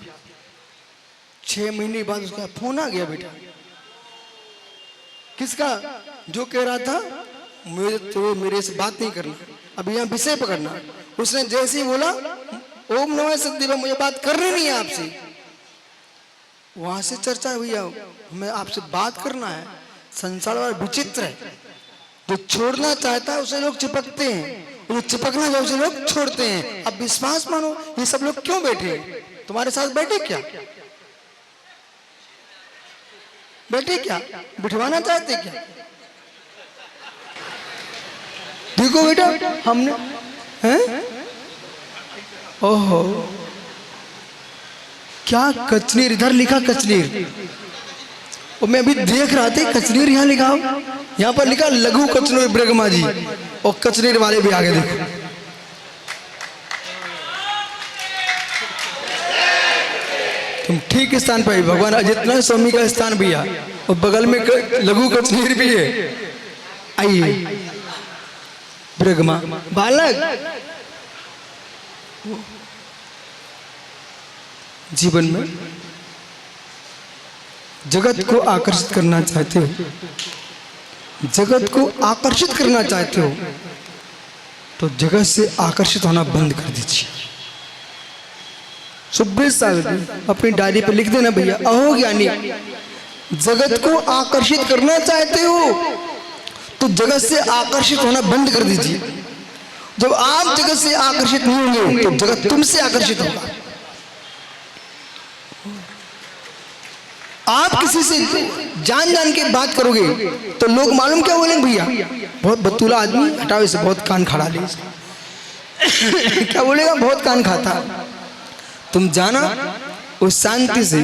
6 महीने बाद उसका फोन आ गया, बेटा किसका? जो कह रहा था मुझे तो मेरे से बात नहीं करना, अब यहाँ विषय पकड़ना। उसने जैसे ही बोला ओम नमः सतदेव, मुझे बात करनी नहीं है आपसे, वहां से चर्चा है भैया, हमें आपसे बात करना है। संसार वाला विचित्र है, जो छोड़ना चाहता है उसे लोग चिपकते हैं, जो चिपकना चाहता है उसे लोग छोड़ते हैं। अब विश्वास मानो, ये सब लोग क्यों बैठे हैं? तुम्हारे साथ बैठे क्या? बैठे क्या? बिठवाना चाहते क्या? देखो बेटा, हमने हैं? ओहो, क्या कचनीर, इधर लिखा कचनीर, और मैं अभी देख रहा था कचनीर यहाँ लिखा हो, यहाँ पर लिखा लघु कचनीर ब्रह्मा जी, और कचनीर वाले भी आगे देखो। तुम ठीक स्थान पर, भगवान अजितनाथ स्वामी का स्थान भी है, और बगल में लघु कचनीर भी है। आइए ब्रह्मा बालक, जीवन में जगत को आकर्षित करना चाहते हो, जगत को आकर्षित करना चाहते हो, तो जगत से आकर्षित होना बंद कर दीजिए। सुब्रत सागर अपनी डायरी पर लिख देना भैया, अहो ज्ञानी, जगत को आकर्षित करना चाहते हो तो जगत से आकर्षित होना बंद कर दीजिए। जब आप जगत से आकर्षित नहीं होंगे तो जगत तुमसे आकर्षित होगा। आप किसी से जान जान के बात करोगे तो लोग मालूम क्या बोलेंगे, भैया बहुत बतूला आदमी, हटाओ इसे, बहुत कान खड़ा ले क्या बोलेगा? बहुत कान खाता। तुम जाना उस शांति से,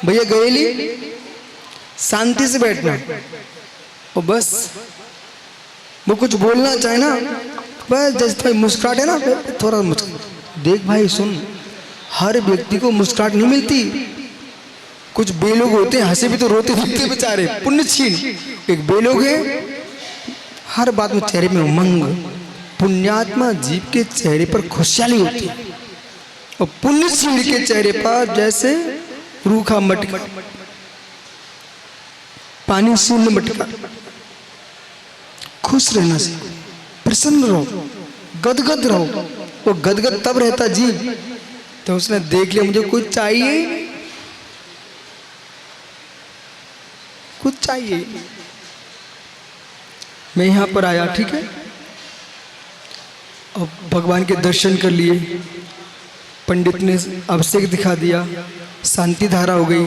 भैया गएली शांति से बैठना, और बस वो कुछ बोलना चाहे ना, बस जैसे भाई मुस्कुराहट है ना, थोड़ा मुस्कुरा, देख भाई सुन, हर व्यक्ति को मुस्कुराहट नहीं मिलती, कुछ बेलोग होते हैं, हंसे भी तो रोते फिरते बेचारे, पुण्य छीन। एक बेलोग है, हर बात में चेहरे में उमंग, पुण्यात्मा जीव के चेहरे पर खुशहाली होती है, और पुण्य छीन के चेहरे पर जैसे रूखा मटका, पानी शून्य मटका। खुश रहना सीखो, प्रसन्न रहो, गदगद रहो। वो गदगद तब रहता जीव तो उसने देख लिया मुझे कुछ चाहिए, कुछ चाहिए, मैं यहां पर आया, ठीक है, और भगवान के दर्शन कर लिए, पंडित ने अभिषेक दिखा दिया, शांति धारा हो गई,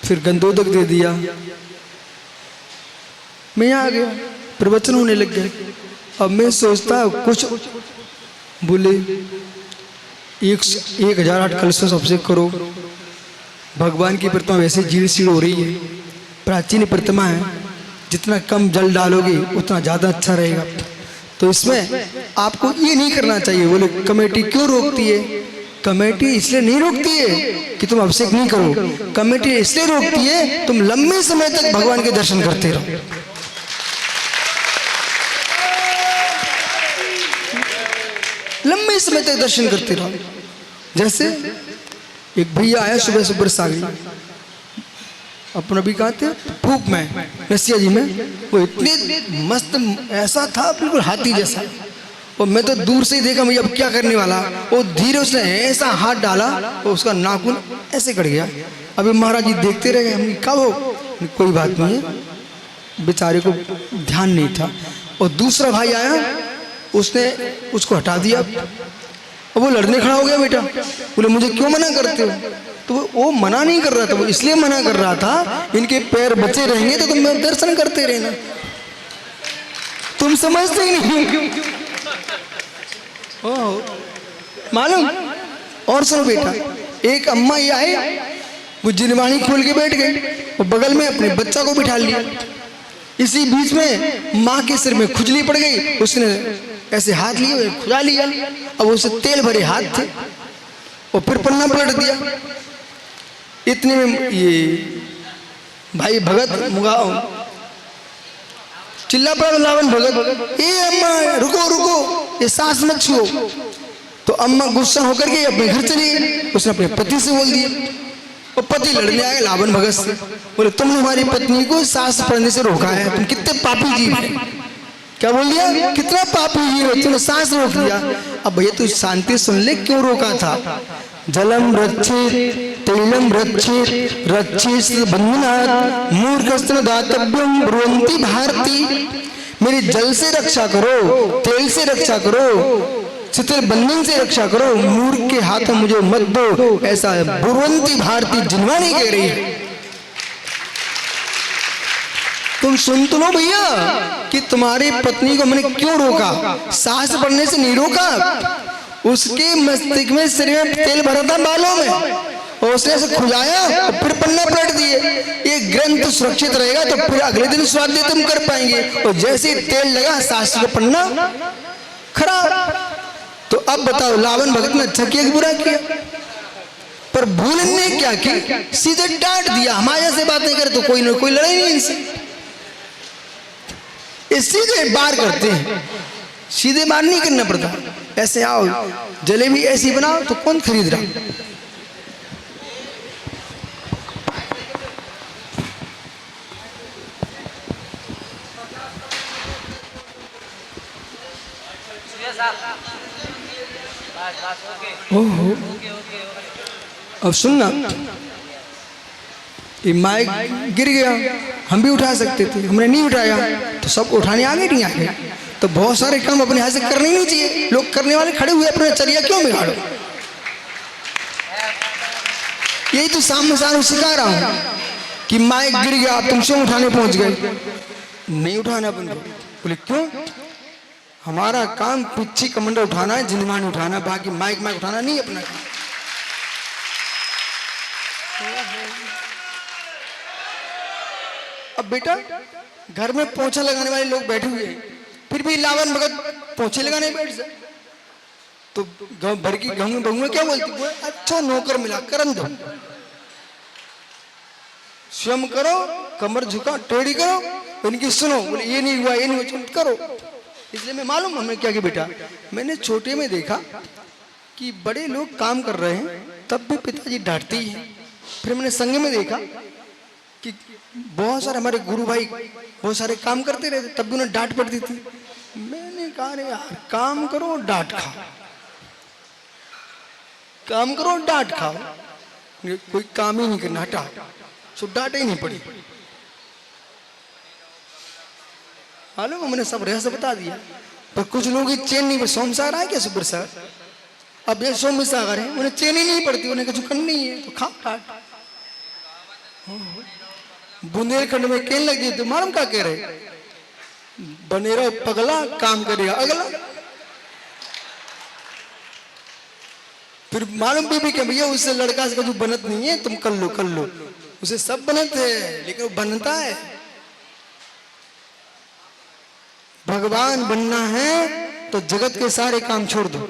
फिर गंधोदक दे दिया, मैं यहाँ आ गया, प्रवचन होने लग गए। अब मैं सोचता कुछ बोले 1008 कलशों अभिषेक करो, भगवान की प्रतिमा वैसे झील सीड़ हो रही है, प्राचीन प्रतिमा है, जितना कम जल डालोगे उतना ज़्यादा अच्छा रहेगा, तो इसमें आपको ये नहीं करना चाहिए। बोले कमेटी क्यों रोकती है? कमेटी इसलिए नहीं रोकती है कि तुम अभिषेक नहीं करो, कमेटी इसलिए रोकती है तुम लंबे समय तक भगवान के दर्शन करते रहो। लंबे समय तक दर्शन करते रहो। जैसे एक भैया आया सुबह सुबह सागरी, अपना भी कहते फूक में रसिया जी में, वो इतने मस्त ऐसा था बिल्कुल हाथी जैसा, और मैं तो दूर से ही देखा भैया अब क्या करने वाला, वो धीरे उसने ऐसा हाथ डाला और उसका नाखून ऐसे कट गया। अभी महाराज जी देखते रह गए, हम कब हो, कोई बात नहीं है, बेचारे को ध्यान नहीं था। और दूसरा भाई आया, उसने उसको हटा दिया, और वो लड़ने खड़ा हो गया। बेटा बोले मुझे क्यों मना करते हो? तो वो मना नहीं कर रहा था, वो इसलिए मना कर रहा था इनके पैर बचे रहेंगे तो तुम दर्शन करते रहना, तुम समझते ही नहीं। मालूम? और सुनो बेटा, एक अम्मा ये आए, वो जिनवाणी खोल के बैठ गई और बगल में अपने बच्चा को बिठा लिया। इसी बीच में माँ के सिर में खुजली पड़ गई, उसने ऐसे हाथ लिए खुजा लिया, अब उसे तेल भरे हाथ थे, और फिर पन्ना पलट दिया। इतने में ये भाई भगत मुगा चिल्ला पड़ा लावन भगत, ए अम्मा रुको रुको, ये सांस मत छुओ। तो अम्मा गुस्सा होकर के अपने घर चली गई, उसने अपने पति से बोल दिया, और पति लड़ने आए रावण भगत से, बोले तुमने हमारी पत्नी को सास पढ़ने से रोका है, तुम कितने पापी जीव है। क्या बोल दिया, कितना पापी जीव है, तुमने सास रोक दिया। अब भैया तू शांति सुन ले, क्यों रोका था। जलम रक्षित तैलम रक्षित रक्षित बंधनात् मूर्खस्तन दातव्यम ब्रुवन्ति भारती। मेरी जल से रक्षा करो, तेल से रक्षा करो, शीतल बंधन से रक्षा करो, मूर्ख के हाथों मुझे मत दो, ऐसा ब्रुवन्ति भारती जिनवानी कह रही है। तुम सुन तो लो भैया कि तुम्हारी पत्नी को मैंने क्यों रोका, सास बढ़ने से नहीं रोका, उसके मस्तिष्क में शरीर में तेल भरा था बालों में, और उसने ऐसे खुलाया और फिर पन्ना पलट दिए। ये ग्रंथ सुरक्षित रहेगा तो फिर अगले दिन स्वाध्याय तुम कर पाएंगे, और जैसे ही तेल लगा सास का पन्ना खराब। तो अब बताओ रावण भगत ने अच्छा किया कि बुरा किया। पर भूलन ने क्या की, सीधे डांट दिया। हमारे जैसे बातें करे तो कोई ना कोई लड़ाई नहीं इनसे, ये सीधे बार करते हैं, सीधे बार नहीं करना पड़ता। ऐसे आओ जलेबी ऐसी बनाओ तो कौन खरीद रहा। ओहो, अब सुनना, ये माइक गिर गया, हम भी उठा सकते थे, हमने नहीं उठाया, तो सब उठाने आगे नहीं आगे। तो बहुत सारे काम अपने हाथ से करने नहीं चाहिए, लोग करने वाले खड़े हुए अपने चरिया क्यों बिगाड़ो। यही तो सामने सामने सिखा रहा हूं कि माइक गिर गया, आप तुम क्यों उठाने पहुंच गए, नहीं उठाना अपन को। बोले क्यों, हमारा काम पिछी कमंडल उठाना है, जिनवानी उठाना, बाकी माइक माइक उठाना नहीं अपना काम। अब बेटा घर में पोछा लगाने वाले लोग बैठे हुए हैं, फिर भी रावण भगत पोछे लगाने बैठ जाए तो गांव भर की गांव में बहू क्या बोलती, बोले अच्छा नौकर मिला, करन दो, स्वयं करो, कमर झुका, टेढ़ी करो, इनकी सुनो, बोले ये नहीं हुआ, ये नहीं हुआ, करो। इसलिए मैं मालूम हमने क्या किया बेटा, मैंने छोटे में देखा कि बड़े लोग काम कर रहे हैं तब भी पिताजी डांटते ही हैं। फिर मैंने संग में देखा कि बहुत सारे हमारे गुरु भाई बहुत सारे काम करते रहते तब भी उन्हें डांट पड़ती थी। मैंने कहा रे यार, काम करो डांट खाओ, काम करो डांट खाओ, कोई काम ही नहीं करना, हटा, सो डांट ही नहीं पड़ी। मालूम मैंने सब रहस्य बता दिया, पर कुछ लोग ही चैन नहीं, सोमसागर आए क्या सुपर सर, अब ये सोम सागर है, उन्हें चैन ही नहीं पड़ती, उन्हें कुछ करनी नहीं है तो खा डांट। बुंदेलखंड में केन लग गई तो मालूम क्या कह रहे, बने रहो पगला, काम करेगा अगला। फिर मालूम भी क्या भैया, उससे लड़का से कुछ बनत नहीं है, तुम कर लो, उसे सब बनत है लेकिन वो बनता है। भगवान बनना है तो जगत के सारे काम छोड़ दो,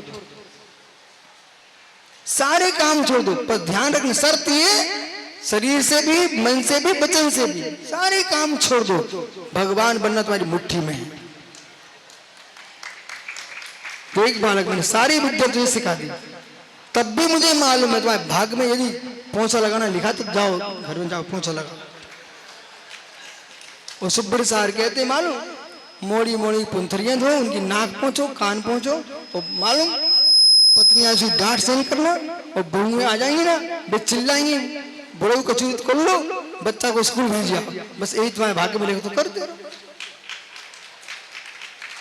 सारे काम छोड़ दो, पर ध्यान रखना शर्त ये, शरीर से भी, मन से भी, वचन से भी, सारे काम छोड़ दो। भगवान बनना तुम्हारी मुट्ठी में है। तो एक बालक मैंने सारी विद्या तुझे सिखा दी, तब भी मुझे मालूम है तुम्हारे भाग में यदि पोंछा लगाना लिखा तो जाओ घर में जाओ पोंछा लगा। वो सुब्बर सार कहते मालूम, मोड़ी मोड़ी पुंथरियां धो, उनकी नाक पहुंचो, कान पहुंचो, और मालूम पत्नियां से डांट सहन करना, और बहुएं आ जाएंगी ना, वे चिल्लाएंगी, बड़ों को कचूत कर लो, बच्चा को स्कूल भेज दिया, बस यही तुम्हारे भाग्य में लिखा तो कर दो।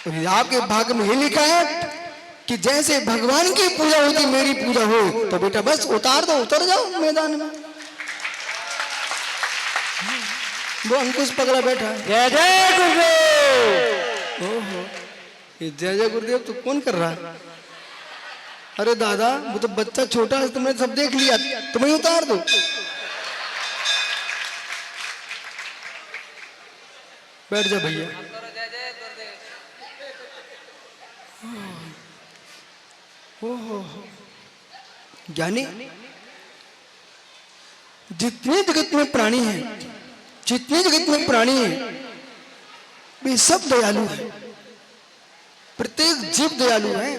और आपके भाग्य में ये लिखा है कि जैसे भगवान की पूजा होती मेरी पूजा हो, तो बेटा बस उतार दो, उतर जाओ मैदान में। वो अंकुश पगला बैठा है, जय जय गुरुदेव। ओहो, ये जय जय गुरुदेव तो कौन कर रहा है। अरे दादा वो तो बच्चा छोटा है, तुमने सब देख लिया, तुम्हें उतार दो। बैठ जा भैया। ओहो, ज्ञानी जितने जगत में प्राणी हैं, जितने जगत में प्राणी हैं, वे सब दयालु हैं, प्रत्येक जीव दयालु है,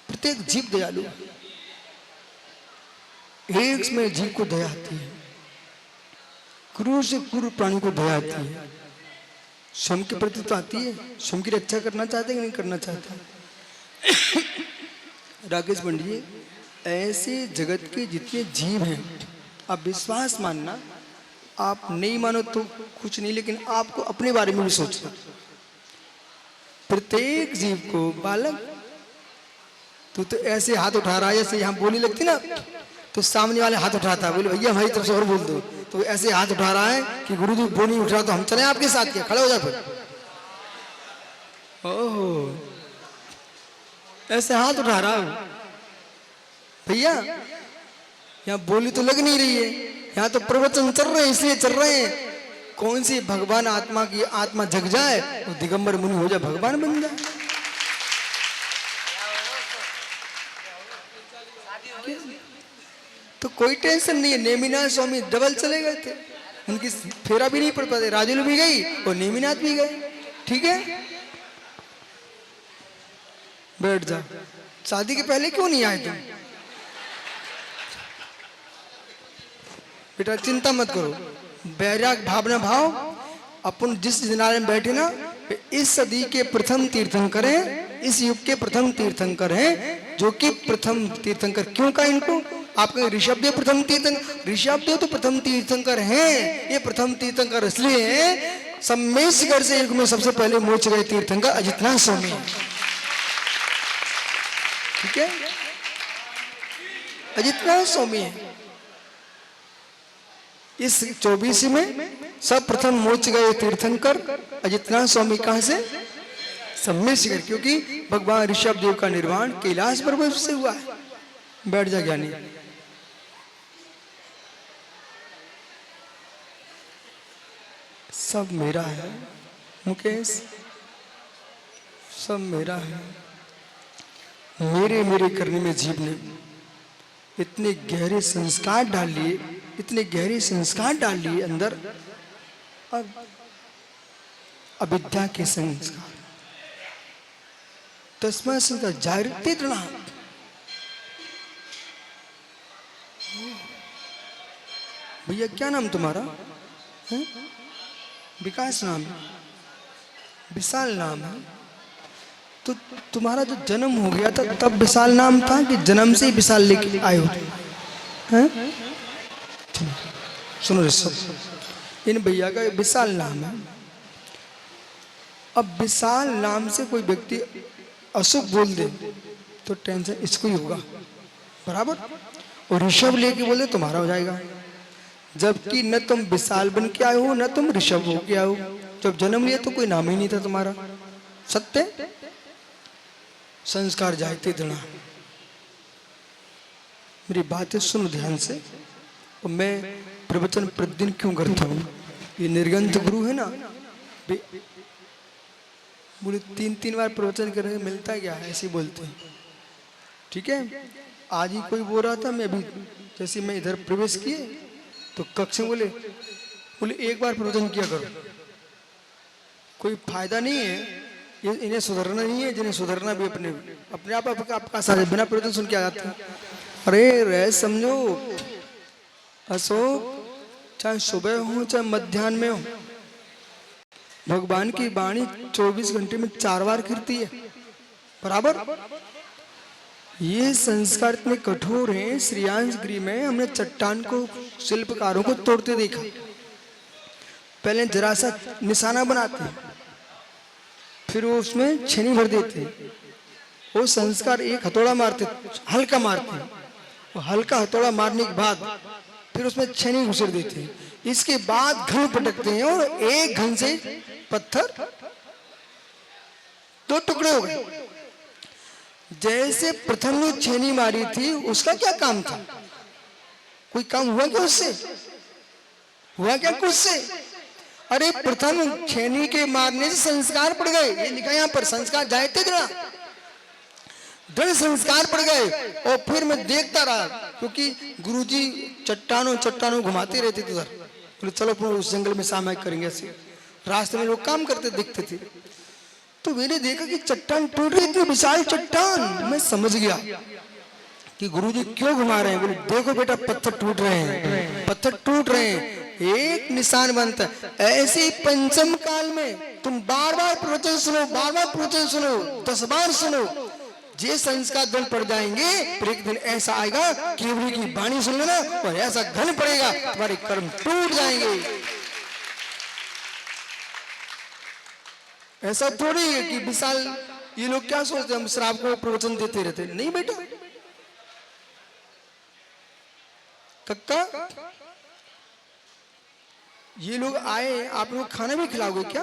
प्रत्येक जीव दयालु है। एक में जीव को दया आती है, क्रूर से क्रूर प्राणी को दया आती है। स्वयं के प्रति तो आती है, स्वयं की रक्षा करना चाहते कि नहीं करना चाहते। राकेश पंडित जी, ऐसे जगत के जितने जीव हैं, आप विश्वास मानना, आप नहीं मानो तो कुछ नहीं, लेकिन आपको अपने बारे में भी सोचना। प्रत्येक जीव को, बालक तू तो ऐसे हाथ उठा रहा है जैसे यहाँ बोली लगती ना, तो सामने वाले हाथ उठाता है, बोले भैया हमारी तरफ से और बोल दो, तो ऐसे हाथ उठा रहा है कि गुरु जी वो नहीं उठ रहा तो हम चले आपके साथ, क्या खड़े हो जाए फिर। ओहो, ऐसे हाथ उठा रहा हूं भैया, यहाँ बोली तो लग नहीं रही है, यहाँ तो प्रवचन चल रहे हैं इसलिए चल रहे हैं। कौन सी भगवान आत्मा की आत्मा जग जाए और दिगंबर मुनि हो जाए, भगवान बन जाए। तो कोई टेंशन नहीं है। नेमिनाथ स्वामी डबल चले गए थे, उनकी फेरा भी नहीं पड़ पाते, राजुल भी गई और नेमिनाथ भी गए। ठीक है, बैठ जा। शादी के पहले क्यों नहीं आए तुम? बेटा चिंता मत करो, वैराग भावना भाव, अपन जिस किनारे में बैठे ना, इस सदी के प्रथम तीर्थंकर हैं, इस युग के प्रथम तीर्थंकर हैं, जो कि प्रथम तीर्थंकर क्यों कहा इनको? आपके ऋषभदेव प्रथम तीर्थंकर, ऋषभदेव तो प्रथम तीर्थंकर हैं, ये प्रथम तीर्थंकर इसलिए हैं, सम्मेशगढ़ से युग में सबसे पहले मोक्ष गए तीर्थंकर अजितनाथ स्वामी। ठीक है, अजितनाथ स्वामी है। इस 24 में सब प्रथम मोक्ष गए तीर्थंकर अजितनाथ स्वामी कहां से? सम्मेशगढ़, क्योंकि भगवान ऋषभ देव का निर्वाण कैलाश पर्वत से हुआ है। बैठ जा ज्ञानी। सब मेरा है मुकेश, सब मेरा है। मेरे मेरे करने में जीव ने इतने गहरे संस्कार डाल लिए, इतने गहरे संस्कार डाल लिए अंदर, अब अविद्या के संस्कार, तस्मा संस्कार जागृति दृढ़। भैया क्या नाम तुम्हारा है? विकास नाम है, विशाल नाम है। तो तुम्हारा जो जन्म हो गया था तब विशाल नाम था कि जन्म से ही विशाल लेके आए हो? हैं? सुनो ऋषभ, इन भैया का विशाल नाम है। अब विशाल नाम से कोई व्यक्ति अशुभ बोल दे तो टेंशन इसको ही होगा, बराबर। और ऋषभ लेके बोले तुम्हारा हो जाएगा, जबकि न तुम विशाल बन के आए हो न तुम ऋषभ हो के आए हो। जब जन्म लिया तो कोई नाम ही नहीं था तुम्हारा। सत्य संस्कार जायते दृढ़। मेरी बातें सुनो ध्यान से। और मैं प्रवचन प्रतिदिन क्यों करता हूँ? ये निर्गंथ गुरु है ना, बोले 3-3 बार प्रवचन कर रहे, मिलता है क्या? ऐसे ही बोलते हैं। ठीक है, आज ही कोई बोल रहा था, मैं अभी जैसे मैं इधर प्रवेश किए तो कक्ष में बोले एक बार प्रवचन किया करो, कोई फायदा नहीं है, ये इन्हें सुधरना नहीं है, जिन्हें सुधरना भी अपने अपने आप आपका सारे बिना प्रवचन सुन के आ जाते हैं। अरे रह समझो अशोक, चाहे सुबह हो चाहे मध्याह्न में हो, भगवान की वाणी 24 घंटे में 4 बार गिरती है, बराबर। ये संस्कार इतने कठोर हैं। श्रीयांश गिरी में हमने चट्टान को, शिल्पकारों को तोड़ते देखा। पहले जरा सा निशाना बनाते हैं, फिर वो उसमें छेनी भर देते हैं। वो संस्कार एक हथौड़ा मारते, हल्का मारते हैं, वो हल्का हथौड़ा मारने के बाद फिर उसमें छेनी घुसेड़ देते हैं। इसके बाद घन पटकते हैं और एक घन से पत्थर 2 टुकड़े हो गए। जैसे प्रथम ने छेनी मारी थी, उसका क्या काम था? कोई काम हुआ क्या उससे? हुआ क्या कुछ से? अरे प्रथम छेनी के मारने से संस्कार पड़ गए। ये लिखा यहाँ पर, संस्कार जायते दृढ़ संस्कार पड़ गए। और फिर मैं देखता रहा, क्योंकि गुरुजी चट्टानों घुमाते रहते थे उधर। बोले चलो उस जंगल में सामायिक करेंगे। ऐसे रास्ते में लोग काम करते दिखते थे, तो मैंने देखा कि चट्टान टूट रही, इतनी विशाल चट्टान। मैं समझ गया कि गुरुजी क्यों घुमा रहे हैं? बोले देखो बेटा पत्थर टूट रहे हैं, पत्थर टूट रहे हैं, एक निशान बनता है। ऐसे ही पंचम काल में तुम बार बार प्रवचन सुनो, बार बार प्रवचन सुनो, 10 बार सुनो, ये संस्कार धन पड़ जाएंगे। फिर एक दिन ऐसा आएगा केवली की वाणी सुन लेना और ऐसा घन पड़ेगा तुम्हारे कर्म टूट जाएंगे। ऐसा थोड़ी है कि विशाल ये लोग क्या सोचते हैं हम श्राप को प्रवचन देते रहते, नहीं बेटा। कक्का ये लोग आए, आप लोग खाना भी खिलाओगे क्या?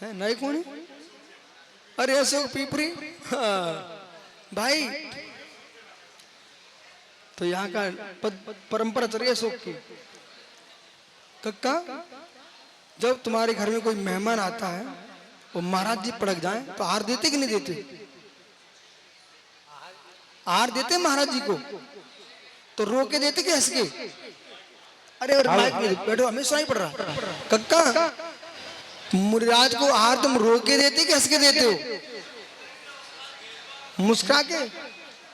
है नहीं कौन? अरे अशोक पीपरी, हाँ भाई, तो यहाँ का परंपरा चल रही है अशोक की। कक्का जब तुम्हारे घर में कोई मेहमान आता है वो महाराज जी पड़क जाए तो हार देते कि नहीं देते? हार देते महाराज जी को तो रो के देते कि हंस के? अरे और माइक में बैठो, हमें सुनाई पड़ रहा। कक्का मुराज को हार तुम रो के देते कि हंस के देते हो? मुस्कुरा के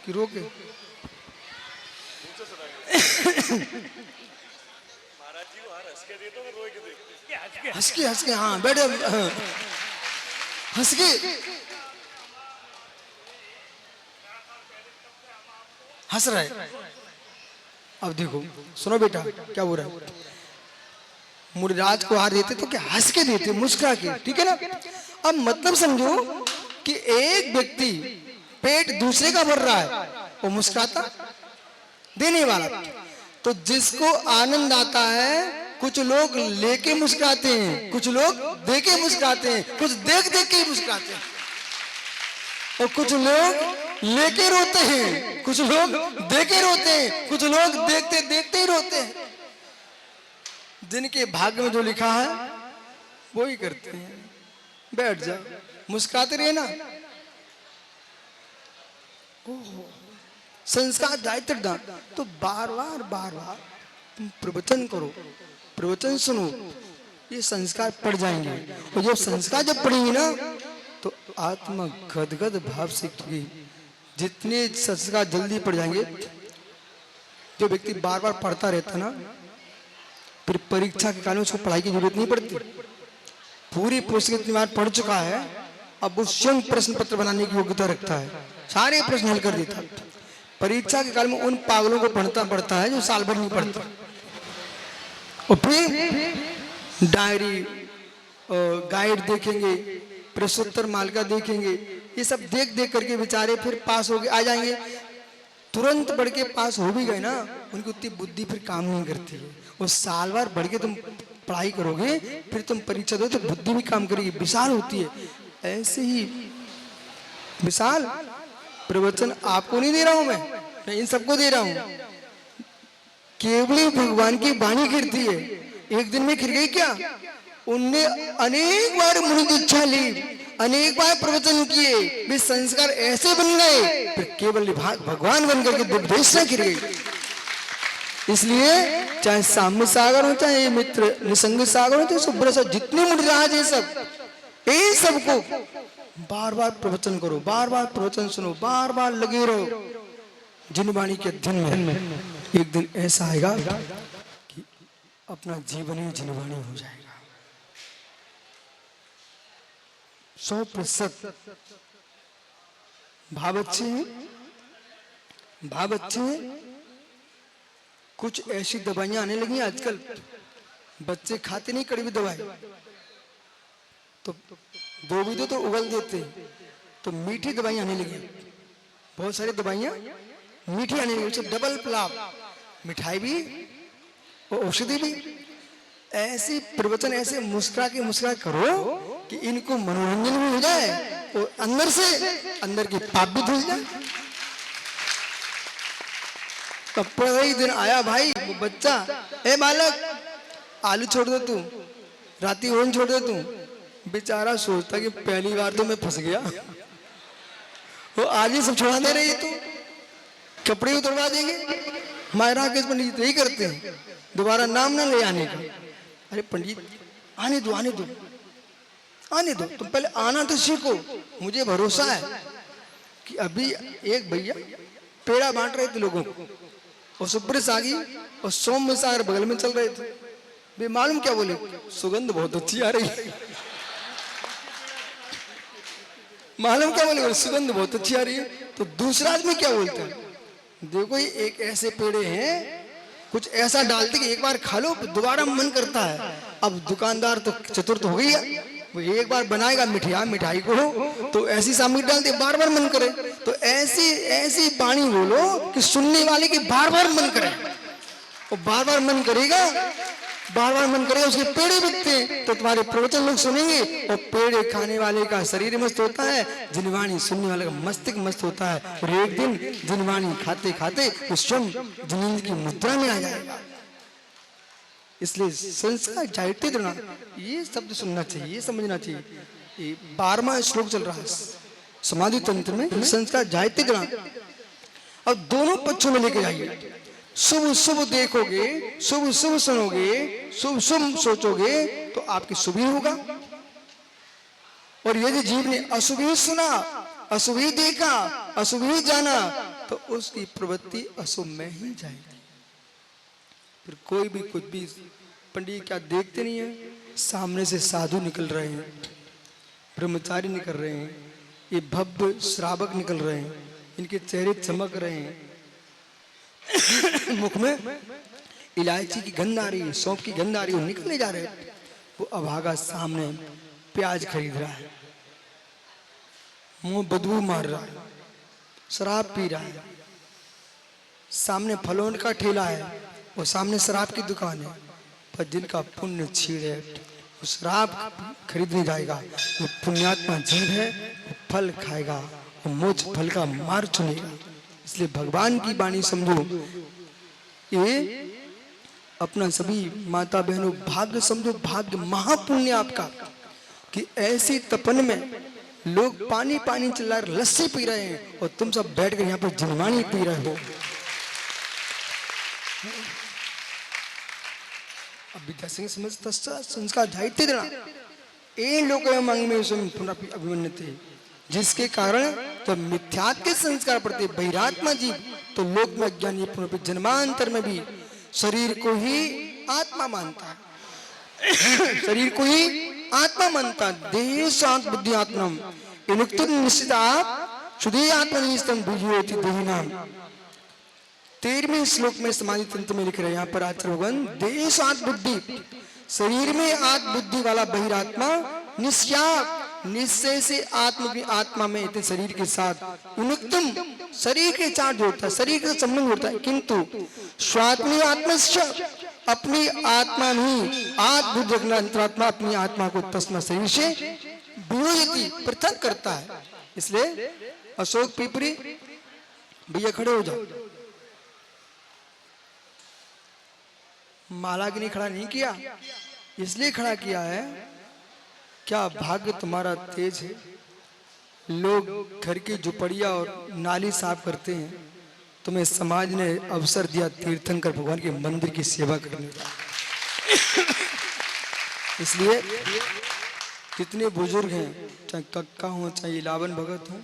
कि रो के? हंस के, हाँ बैठो, हंस के। हंस रहा है। अब देखो सुनो बेटा क्या बोल रहा है। मुराज को हार देते तो क्या हंस के देते, मुस्कुरा के, ठीक है ना? अब मतलब समझो कि एक व्यक्ति पेट दूसरे का भर रहा है, वो मुस्कुराता देने वाला। तो जिसको आनंद आता है, कुछ लोग लेके मुस्कुराते हैं, कुछ लोग देके मुस्कुराते हैं, कुछ देख देख के मुस्कुराते हैं, और कुछ लोग लेके रोते हैं, कुछ लोग देके रोते हैं, कुछ लोग देखते देखते ही रोते हैं। जिनके भाग्य में जो लिखा है वो ही करते हैं। बैठ जाओ, मुस्कुराते रहे ना। संस्कार दायित्व दान, तो बार बार तुम प्रवचन करो, प्रवचन सुनो, ये संस्कार पड़ जाएंगे। और जब संस्कार जब पड़ेंगे ना तो आत्मा गदगद भाव से की। जितने संस्कार जल्दी पड़ जाएंगे, जो व्यक्ति बार बार पढ़ता रहता ना, फिर परीक्षा के कारण उसको पढ़ाई की जरूरत नहीं पड़ती। पूरी पुस्तक इतनी बार पढ़ चुका है, अब वो स्वयं प्रश्न पत्र बनाने की योग्यता रखता है, सारे प्रश्न हल कर देता है। परीक्षा के काल में उन पागलों को पढ़ता है जो साल भर नहीं पढ़ता। और फिर डायरी, गाइड देखेंगे, प्रश्नोत्तर मालिका देखेंगे, ये सब देख देख करके बेचारे फिर पास हो गए आ जाएंगे। तुरंत बढ़ के पास हो भी गए ना, उनकी उतनी बुद्धि फिर काम नहीं करती है। वो साल भर बढ़ के तुम पढ़ाई करोगे, फिर तुम परीक्षा दो तो बुद्धि भी काम करेगी, विशाल होती है। ऐसे ही विशाल प्रवचन आपको नहीं दे रहा हूं मैं इन सबको दे रहा हूं। केवल भगवान की वाणी गिरती है, एक दिन में गिर गई क्या? उनने अनेक बार मुनि दीक्षा ली, अनेक बार प्रवचन किए, वे संस्कार ऐसे बन गए, फिर केवल भगवान बन करके दिव्यदेशना गिर गई। इसलिए चाहे साम्य सागर हो, चाहे मित्र निसंग सागर हो, चाहे सुब्रत, जितने मुनिराज है सब, इन सबको बार बार प्रवचन करो, बार बार प्रवचन सुनो, बार बार लगे रहो जिनवाणी के अध्ययन में। एक दिन ऐसा आएगा कि अपना जीवन ही जिनवाणी हो जाएगा। 100% भाव अच्छे हैं, भाव अच्छे हैं। कुछ ऐसी दवाइयां आने लगी आजकल, बच्चे खाते नहीं कड़वी दवाई, तो दो भी तो उगल देते, तो मीठी दवाइयां आने लगी। बहुत सारी दवाइयां मीठी आने लगी, डबल प्लाप, मिठाई भी और औषधि भी। ऐसे प्रवचन ऐसे मुस्कुरा करो कि इनको मनोरंजन भी हो जाए और अंदर से अंदर की पाप भी धुल जाए। तब ही दिन आया भाई, वो बच्चा, ए बालक आलू छोड़ दो तू, राती ओवन छोड़ दो तू। बेचारा सोचता कि पहली बार तो मैं फंस गया, वो आज ही सब छोड़ा दे रही है, तो कपड़े उतरवा देंगे। हमारे राकेश पंडित यही करते हैं, दोबारा नाम ना ले आने का। अरे पंडित आने दो, आने दो, आने दो, तुम पहले आना तो सीखो। मुझे भरोसा है कि अभी एक भैया पेड़ा बांट रहे थे लोगों को, और सुब्रत सागी और सोम सागर बगल में चल रहे थे। वे मालूम क्या बोले, सुगंध बहुत अच्छी आ रही है। मालूम क्या बोले, सुगंध बहुत अच्छी आ रही है। तो दूसरा आदमी क्या बोलता है, देखो ये एक ऐसे पेड़े हैं, कुछ ऐसा डालते कि एक बार खा लो दोबारा मन करता है। अब दुकानदार तो चतुर तो हो गई है, वो एक बार बनाएगा मिठाई को, तो ऐसी सामग्री डालते बार बार मन करे। तो ऐसी ऐसी वाणी बोलो कि सुनने वाले की बार बार मन करे, और बार बार मन करेगा, बार बार मन करेगा। उसके पेड़े बिकते हैं तो तुम्हारे प्रवचन लोग सुनेंगे, और पेड़े खाने वाले का शरीर मस्त होता है, जिनवाणी सुनने वाले का मस्तिष्क मस्त होता है। और एक दिन जिनवाणी खाते खाते वो स्वयं जिनेंद्र की मुद्रा में आ जाएगा। इसलिए संस्कार जायते देना, ये शब्द सुनना चाहिए, ये समझना चाहिए। ये 12वां श्लोक चल रहा है समाधि तंत्र में, संस्कार जायते देना। अब दोनों पक्षों में लेके जाइए। शुभ शुभ देखोगे, शुभ शुभ सुनोगे, शुभ शुभ सोचोगे तो आपकी शुभ ही होगा। और यदि जीव ने अशुभ ही सुना, अशुभ ही देखा, अशुभ ही जाना, तो उसकी प्रवृत्ति अशुभ में ही जाएगी। फिर कोई भी कुछ भी, पंडित क्या देखते नहीं है, सामने से साधु निकल रहे हैं, ब्रह्मचारी निकल रहे हैं, ये भव्य श्रावक निकल रहे हैं, इनके चेहरे चमक रहे हैं, मुख में इलायची की गंध आ रही है, सौंफ की गंध आ रही है, निकलने जा रहे हैं। वो अभागा सामने प्याज खरीद रहा है, मुंह बदबू मार रहा है, शराब पी रहा है, सामने फलों का ठेला है और सामने शराब की दुकान है। पर जिनका पुण्य छीड़ है वो शराब खरीदने जाएगा, वो पुण्यात्मा जीव है, वो फल खाएगा, वो मोक्ष फल का मार्ग चुनेगा। इसलिए भगवान की वाणी समझो, ये अपना सभी माता बहनों भाग्य समझो, भाग्य महापुण्य आपका कि ऐसी तपन में लोग पानी पानी चिल्ला रहे, लस्सी पी रहे हैं, और तुम सब बैठ कर यहाँ पर जिनवाणी पी रहे हो। अब विद्या सिंह समझता संस्कार जायते देना ए लोक अंग में अभिमन्यते, जिसके कारण तो मिथ्यात्व के संस्कार पड़ते बहिरात्मा जीव, तो लोक में अज्ञानी जन्मांतर में भी शरीर को ही आत्मा मानता है, शरीर को ही आत्मा मानता है। देह शांत बुद्धि आत्मम निश्चित आप शुद्धि आत्मनिष्ठम बुझियोति देहिनाम। 13वें श्लोक में समाधि तंत्र में लिख रहे हैं, यहाँ पर आचार्यगण, देह शांत बुद्धि, शरीर में आत्म बुद्धि वाला बहिरात्मा निश्चय, निश्चय से आत्म की आत्मा में इतने शरीर के साथ उन्मुक्तम, शरीर के साथ जोड़ता है, शरीर का संबंध होता है, किंतु स्वात्मी आत्मस्य, अपनी आत्मा में आत्म बुद्धि रखना, अंतरात्मा अपनी आत्मा को तस्मा शरीर से विरोधी पृथक करता है। इसलिए अशोक पिपरी भैया खड़े हो जाओ, माला के लिए खड़ा नहीं किया, इसलिए खड़ा किया है, क्या भाग्य तुम्हारा तेज है। लोग घर की झुपड़िया और नाली साफ करते हैं, तुम्हें समाज ने अवसर दिया तीर्थंकर भगवान के मंदिर की सेवा करने का। इसलिए कितने बुजुर्ग हैं, चाहे कक्का हो चाहे इलावन भगत हो,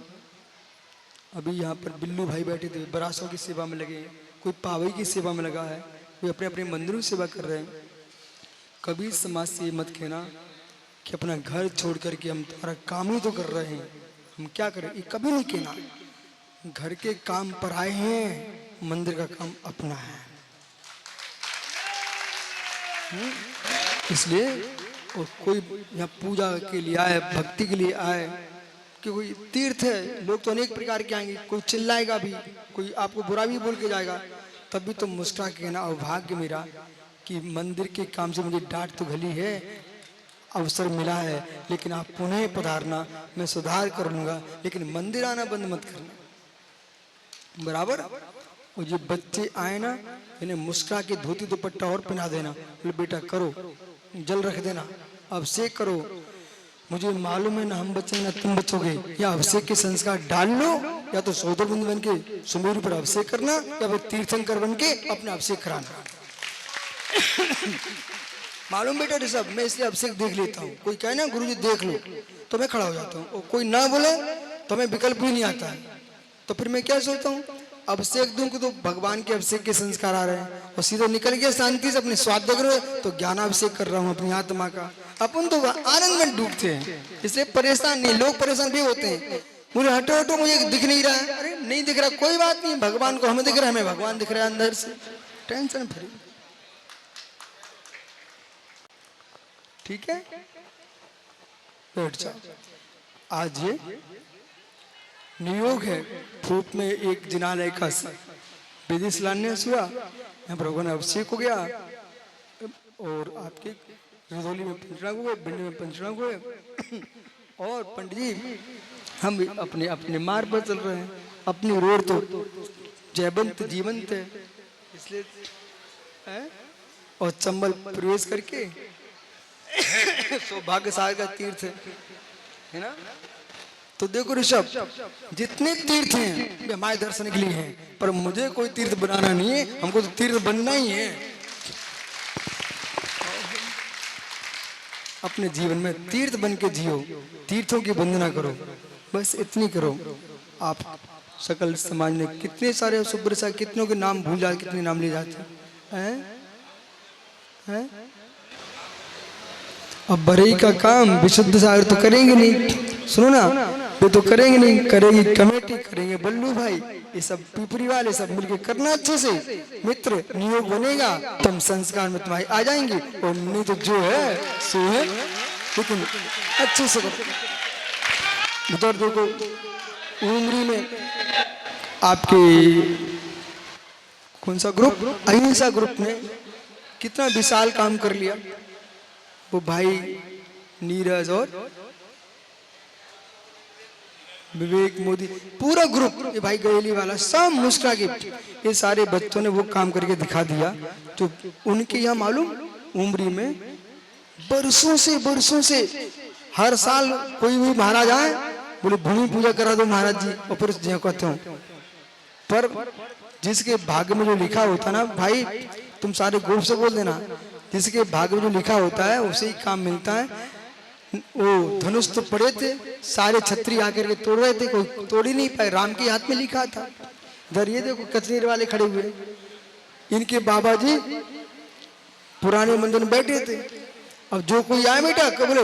अभी यहाँ पर बिल्लू भाई बैठे थे, बरासों की सेवा में लगे, कोई पावई की सेवा में लगा है, कोई अपने अपने मंदिरों की सेवा कर रहे हैं। कभी समाज से मत कहना कि अपना घर छोड़ करके हम तुम्हारा काम ही तो कर रहे हैं, हम क्या करें, ये कभी नहीं कहना। घर के काम पर आए हैं, मंदिर का काम अपना है। इसलिए और कोई यहाँ पूजा के लिए आए, भक्ति के लिए आए, कि कोई तीर्थ है, लोग तो अनेक प्रकार के आएंगे, कोई चिल्लाएगा भी, कोई आपको बुरा भी बोल के जाएगा, तब भी तो मुस्कुरा के कहना, अभाग्य मेरा कि मंदिर के काम से मुझे डांट तो घली है, अवसर मिला है, लेकिन आप पुनः पधारना, मैं सुधार कर लूंगा, लेकिन मंदिर आना बंद मत करना, बराबर। और ये बच्चे आए ना, इन्हें मुस्कुरा के धोती दुपट्टा और पहना देना, बोले बेटा करो, जल रख देना, अभिषेक करो, मुझे मालूम है ना हम बचेंगे ना तुम बचोगे, या अभिषेक के संस्कार डाल लो, या तो सौदरबंद बन के सुमेरु पर अभिषेक करना, या फिर तीर्थंकर बन के अपना अभिषेक कराना। मालूम बेटा ऋषभ, मैं इसलिए अभिषेक देख लेता हूँ। कोई कहे ना गुरुजी देख लो तो मैं खड़ा हो जाता हूँ, और कोई ना बोले तो मैं विकल्प ही नहीं आता है। तो फिर मैं क्या सोचता हूँ, अभिषेक दूं तो भगवान के अभिषेक के संस्कार आ रहे हैं, और सीधे निकल गया शांति से अपने स्वाद देख रहे हो तो ज्ञानाभिषेक कर रहा हूँ अपनी आत्मा का। अपन तो आनंद में डूबते हैं, इसलिए परेशान नहीं। लोग परेशान भी होते हैं, मुझे हटो हटो मुझे दिख नहीं रहा है। अरे नहीं दिख रहा कोई बात नहीं, भगवान को हमें दिख रहा है, हमें भगवान दिख रहा है अंदर से, टेंशन फ्री। ठीक है, बैठ जाओ। आज ये नियोग है, फूट में एक जिनालय का विधि शिलान्यास हुआ, यहाँ भगवान अभिषेक हो गया, और आपके रजौली में पंचनाग हुए, भिंड में पंचनाग हुए, और पंडित जी हम अपने अपने मार्ग पर चल रहे हैं। अपनी रोड तो जयवंत जीवंत है, इसलिए और चंबल प्रवेश करके सौभाग्य सागर का तीर्थ है ना। तो देखो ऋषभ, जितने तीर्थ हैं वे हमारे दर्शन के लिए हैं, पर मुझे कोई तीर्थ बनाना नहीं है, हमको तो तीर्थ बनना ही है। अपने जीवन में तीर्थ बन के जियो, तीर्थों की वंदना करो, बस इतनी करो। आप सकल समाज में कितने सारे सुब्रसा, कितनों के नाम भूल जाते, कितने नाम ले जाते हैं। अब बरई का काम विशुद्ध सागर तो करेंगे नहीं, सुनो ना, वो तो करेंगे नहीं, करेगी कमेटी, करेंगे बल्लू भाई, ये सब पिपरी वाले सब मिलके करना अच्छे से। मित्र नियोग बनेगा, तुम संस्कार में तुम्हारी आ जाएंगे, और नहीं तो जो है सो है, लेकिन अच्छे से करो। उधर देखो उमरी में आपके कौन सा ग्रुप, अहिंसा ग्रुप ने कितना विशाल काम कर लिया। वो भाई नीरज और विवेक मोदी, पूरा ग्रुप, ये भाई गएली वाला, सब मुस्कुरा के, ये सारे बच्चों ने वो काम करके दिखा दिया। तो उनके यहाँ मालूम उमरी में बरसों से हर साल कोई भी महाराज आए, बोले भूमि पूजा करा दो महाराज जी, और फिर जो कहते हो, पर जिसके भाग्य में जो लिखा होता ना भाई, तुम सारे ग्रुप से बोल देना, जिसके भाग्य में जो लिखा होता है उसे ही काम मिलता है। वो धनुष तो पड़े थे, सारे छत्री आकर के तोड़ रहे थे, कोई तोड़ ही नहीं पाए, राम के हाथ में लिखा था। इधर ये देखो कचनीर वाले खड़े हुए, इनके बाबा जी पुराने मंदिर में बैठे थे। अब जो कोई आए बेटा बोले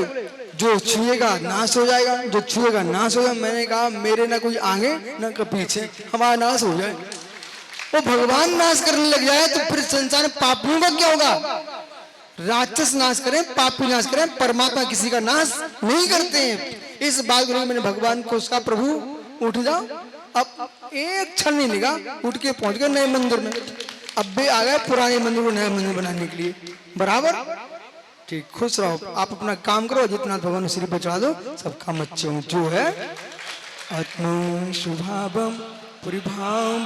जो छुएगा नाश हो जाएगा, जो छुएगा नाश हो जाएगा। मैंने कहा मेरे ना कोई आगे ना पीछे, हमारा नाश हो जाए। वो भगवान नाश करने लग जाए तो फिर संसार में पापियों का क्या होगा। राक्षस नाश करें, पापी नाश करें, परमात्मा किसी का नाश नहीं करते हैं। इस बात को मैंने भगवान को उसका प्रभु उठ जाओ, अब एक क्षण नहीं लगा, उठ के पहुंच गए नए मंदिर में। अब भी आ गए पुराने मंदिर को नया मंदिर बनाने के लिए, बराबर ठीक। खुश रहो, आप अपना काम करो, जितना भगवान श्री पर चढ़ा दो, सब काम अच्छे हों। जो है आत्म शुभावम परिभाव